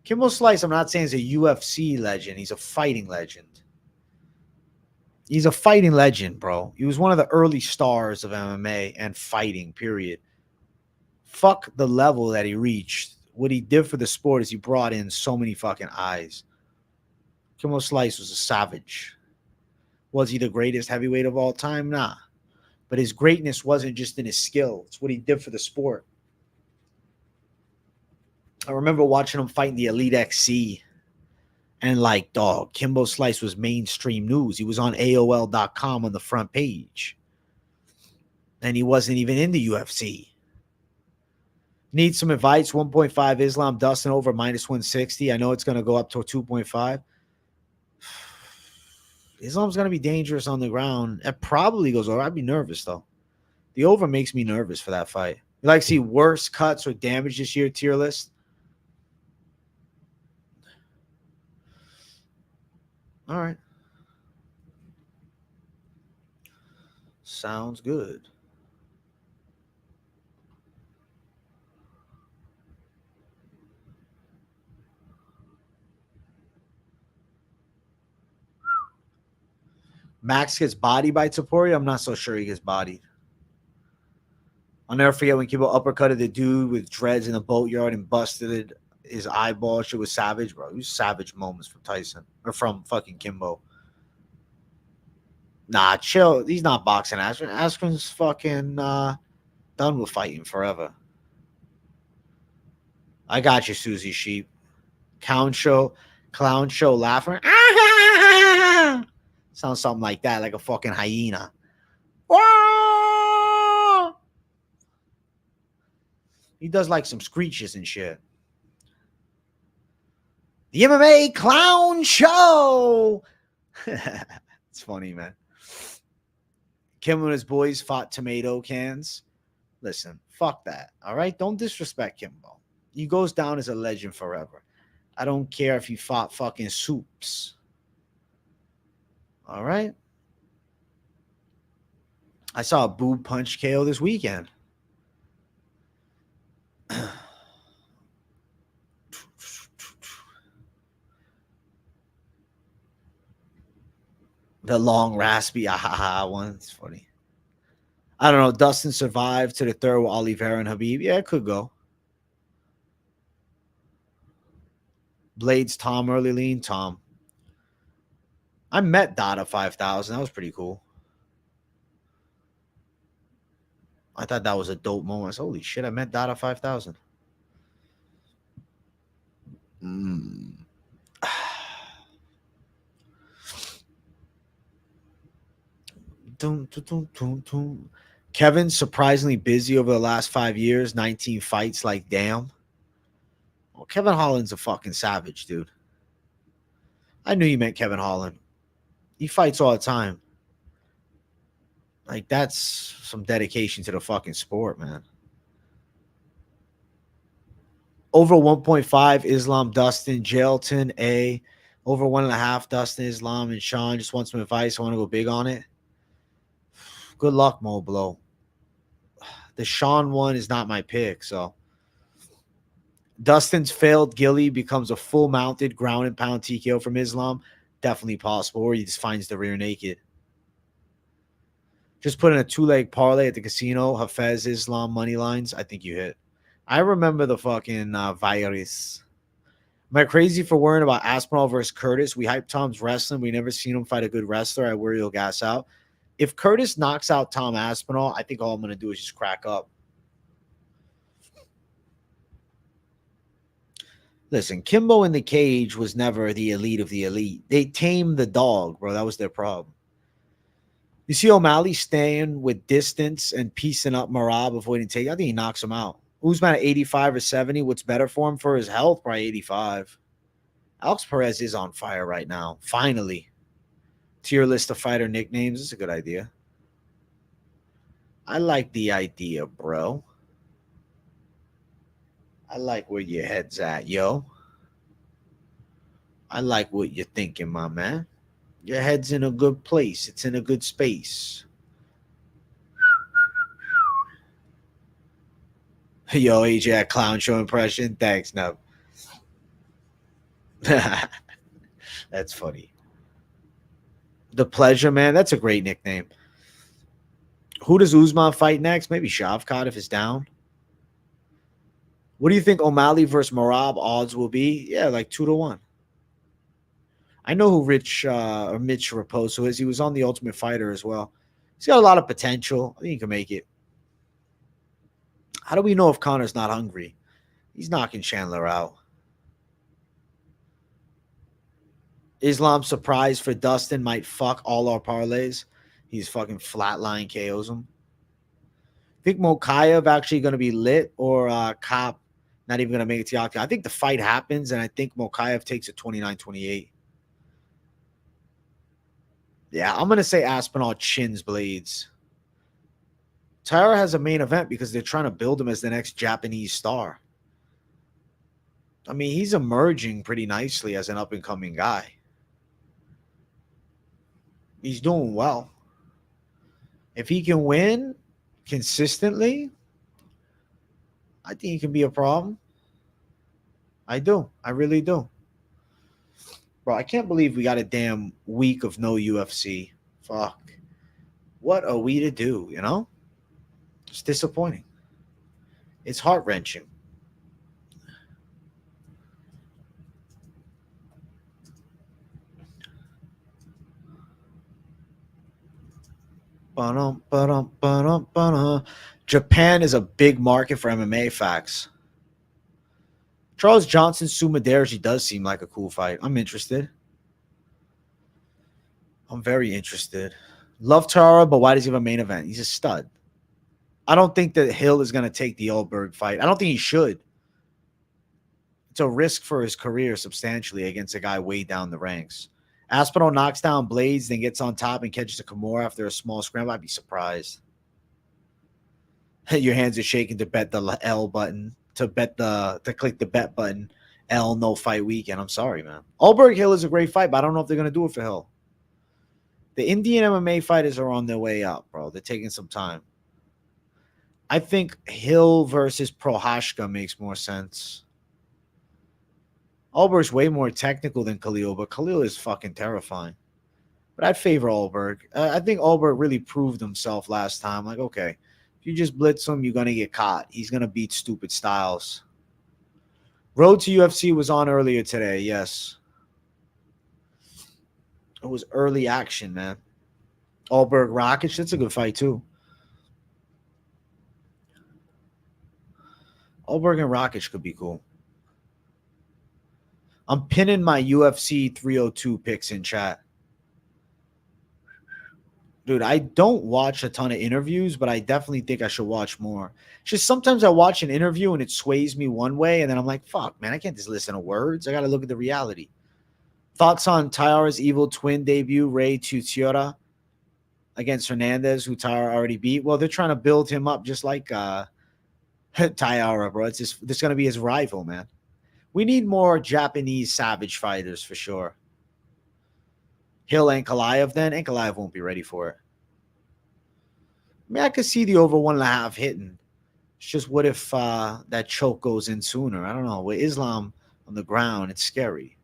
Kimbo Slice, I'm not saying he's a UFC legend. He's a fighting legend. He's a fighting legend, bro. He was one of the early stars of MMA and fighting, period. Fuck the level that he reached. What he did for the sport is he brought in so many fucking eyes. Kimbo Slice was a savage. Was he the greatest heavyweight of all time? Nah. But his greatness wasn't just in his skill. It's what he did for the sport. I remember watching him fight in the Elite XC. And like, dog, Kimbo Slice was mainstream news. He was on AOL.com on the front page. And he wasn't even in the UFC. Need some advice. 1.5 Islam Dustin over -160. I know it's going to go up to a 2.5. Islam's going to be dangerous on the ground. It probably goes over. I'd be nervous, though. The over makes me nervous for that fight. You like to see worse cuts or damage this year tier list? All right. Sounds good. Max gets bodied by Poirier. I'm not so sure he gets bodied. I'll never forget when Kimbo uppercutted the dude with dreads in the boatyard and busted his eyeball. Shit was savage, bro. It was savage moments from Tyson. Or from fucking Kimbo. Nah, chill. He's not boxing Askren. Askren's fucking done with fighting forever. I got you, Susie Sheep. Clown show laughing. Sounds something like that, like a fucking hyena. He does like some screeches and shit. The MMA clown show. It's funny, man. Kim and his boys fought tomato cans. Listen, fuck that. All right? Don't disrespect Kimbo. He goes down as a legend forever. I don't care if he fought fucking soups. All right? I saw a boob punch KO this weekend. The long, raspy, one. It's funny. I don't know. Dustin survived to the third with Oliveira and Habib. Yeah, it could go. Blades, Tom, early lean, Tom. I met Dada 5000. That was pretty cool. I thought that was a dope moment. I said, holy shit, I met Dada 5000. Kevin surprisingly busy over the last 5 years. 19 fights. Like, damn. Well, Kevin Holland's a fucking savage, dude. I knew you meant Kevin Holland. He fights all the time. Like, that's some dedication to the fucking sport, man. Over 1.5 Islam Dustin Jailton A. Over 1.5 Dustin Islam and Sean. Just want some advice. I want to go big on it. Good luck, Mo Blow. The Sean one is not my pick, so. Dustin's failed Gilly becomes a full mounted ground and pound TKO from Islam. Definitely possible. Or he just finds the rear naked. Just put in a 2-leg parlay at the casino. Hafez Islam money lines. I think you hit. I remember the fucking virus. Am I crazy for worrying about Aspinall versus Curtis? We hype Tom's wrestling. We never seen him fight a good wrestler. I worry he'll gas out. If Curtis knocks out Tom Aspinall, I think all I'm going to do is just crack up. Listen, Kimbo in the cage was never the elite of the elite. They tamed the dog, bro. That was their problem. You see O'Malley staying with distance and piecing up Marab, avoiding take. I think he knocks him out. Usman at 85 or 70. What's better for him for his health? Probably 85. Alex Perez is on fire right now. Finally. Tier list of fighter nicknames. It's a good idea. I like the idea, bro. I like where your head's at, yo. I like what you're thinking, my man. Your head's in a good place. It's in a good space. Yo, AJ, that clown show impression. Thanks, no. That's funny. The Pleasure Man. That's a great nickname. Who does Usman fight next? Maybe Shavkat if it's down. What do you think O'Malley versus Marab odds will be? Yeah, like 2-1. I know who Mitch Raposo is. He was on The Ultimate Fighter as well. He's got a lot of potential. I think he can make it. How do we know if Connor's not hungry? He's knocking Chandler out. Islam surprise for Dustin might fuck all our parlays. He's fucking flatline KOs him. Think Makhachev actually going to be lit, or Cop not even going to make it to the octagon? I think the fight happens, and I think Makhachev takes it 29-28. Yeah, I'm going to say Aspinall chins Blades. Taira has a main event because they're trying to build him as the next Japanese star. I mean, he's emerging pretty nicely as an up-and-coming guy. He's doing well. If he can win consistently, I think he can be a problem. I do. I really do. Bro, I can't believe we got a damn week of no UFC. Fuck. What are we to do, you know? It's disappointing. It's heart-wrenching. Japan is a big market for MMA, facts. Charles Johnson, Sumaderji does seem like a cool fight. I'm interested. I'm very interested. Love Tara, but why does he have a main event? He's a stud. I don't think that Hill is going to take the Oldberg fight. I don't think he should. It's a risk for his career substantially against a guy way down the ranks. Aspinall knocks down Blades, then gets on top and catches a Kimura after a small scramble. I'd be surprised. Your hands are shaking to bet the L button, to click the bet button. L, no fight weekend. I'm sorry, man. Oldberg Hill is a great fight, but I don't know if they're going to do it for Hill. The Indian MMA fighters are on their way up, bro. They're taking some time. I think Hill versus Prohashka makes more sense. Oldberg's way more technical than Khalil, but Khalil is fucking terrifying. But I'd favor Oldberg. I think Oldberg really proved himself last time. Like, okay, if you just blitz him, you're going to get caught. He's going to beat stupid Styles. Road to UFC was on earlier today, yes. It was early action, man. Oldberg Rakic, that's a good fight, too. Oldberg and Rakic could be cool. I'm pinning my UFC 302 picks in chat. Dude, I don't watch a ton of interviews, but I definitely think I should watch more. It's just sometimes I watch an interview and it sways me one way, and then I'm like, fuck, man, I can't just listen to words. I got to look at the reality. Thoughts on Taira's evil twin debut, Ray Tuciora, against Hernandez, who Taira already beat? Well, they're trying to build him up just like Taira, bro. It's just, this is going to be his rival, man. We need more Japanese savage fighters for sure. Hill and Ankalaev then. Ankalaev won't be ready for it. I mean, I could see the over 1.5 hitting. It's just what if that choke goes in sooner? I don't know. With Islam on the ground, it's scary.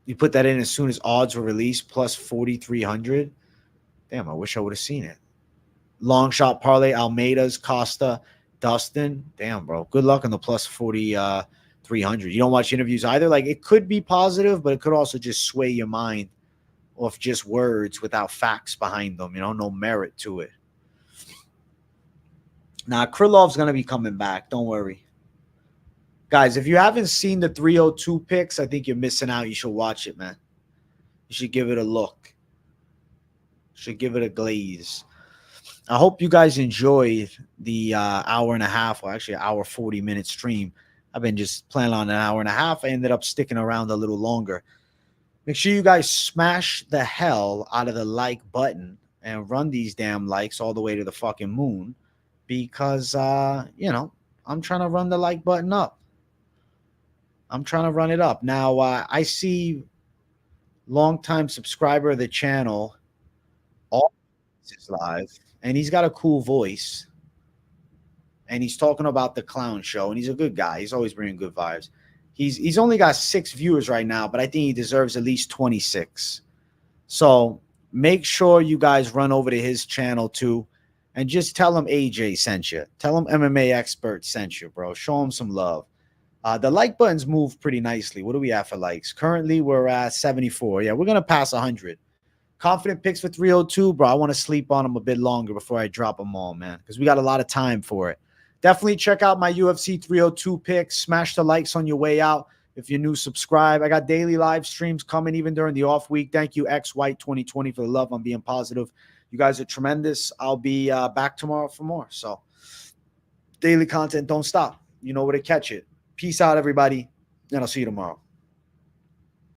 You put that in as soon as odds were released, plus 4,300. Damn, I wish I would have seen it. Long shot parlay, Almeida's, Costa, Dustin. Damn, bro. Good luck on the plus 4,300. You don't watch interviews either? Like, it could be positive, but it could also just sway your mind off just words without facts behind them. You know, no merit to it. Now, Krylov's going to be coming back. Don't worry. Guys, if you haven't seen the 302 picks, I think you're missing out. You should watch it, man. You should give it a look. You should give it a glaze. I hope you guys enjoyed the hour and a half, or actually hour 40-minute stream. I've been just planning on an hour and a half. I ended up sticking around a little longer. Make sure you guys smash the hell out of the like button and run these damn likes all the way to the fucking moon, because, you know, I'm trying to run the like button up. I'm trying to run it up. Now, I see longtime subscriber of the channel, all is live, and he's got a cool voice, and he's talking about the clown show, and he's a good guy. He's always bringing good vibes. He's only got 6 viewers right now, but I think he deserves at least 26. So make sure you guys run over to his channel too, and just tell him AJ sent you. Tell him MMA Expert sent you, bro. Show him some love. The like buttons move pretty nicely. What do we have for likes? Currently, we're at 74. Yeah, we're going to pass 100. Confident picks for 302, bro. I want to sleep on them a bit longer before I drop them all, man, because we got a lot of time for it. Definitely check out my UFC 302 picks. Smash the likes on your way out. If you're new, subscribe. I got daily live streams coming even during the off week. Thank you, X White 2020, for the love on being positive. You guys are tremendous. I'll be back tomorrow for more. So daily content, don't stop. You know where to catch it. Peace out, everybody, and I'll see you tomorrow.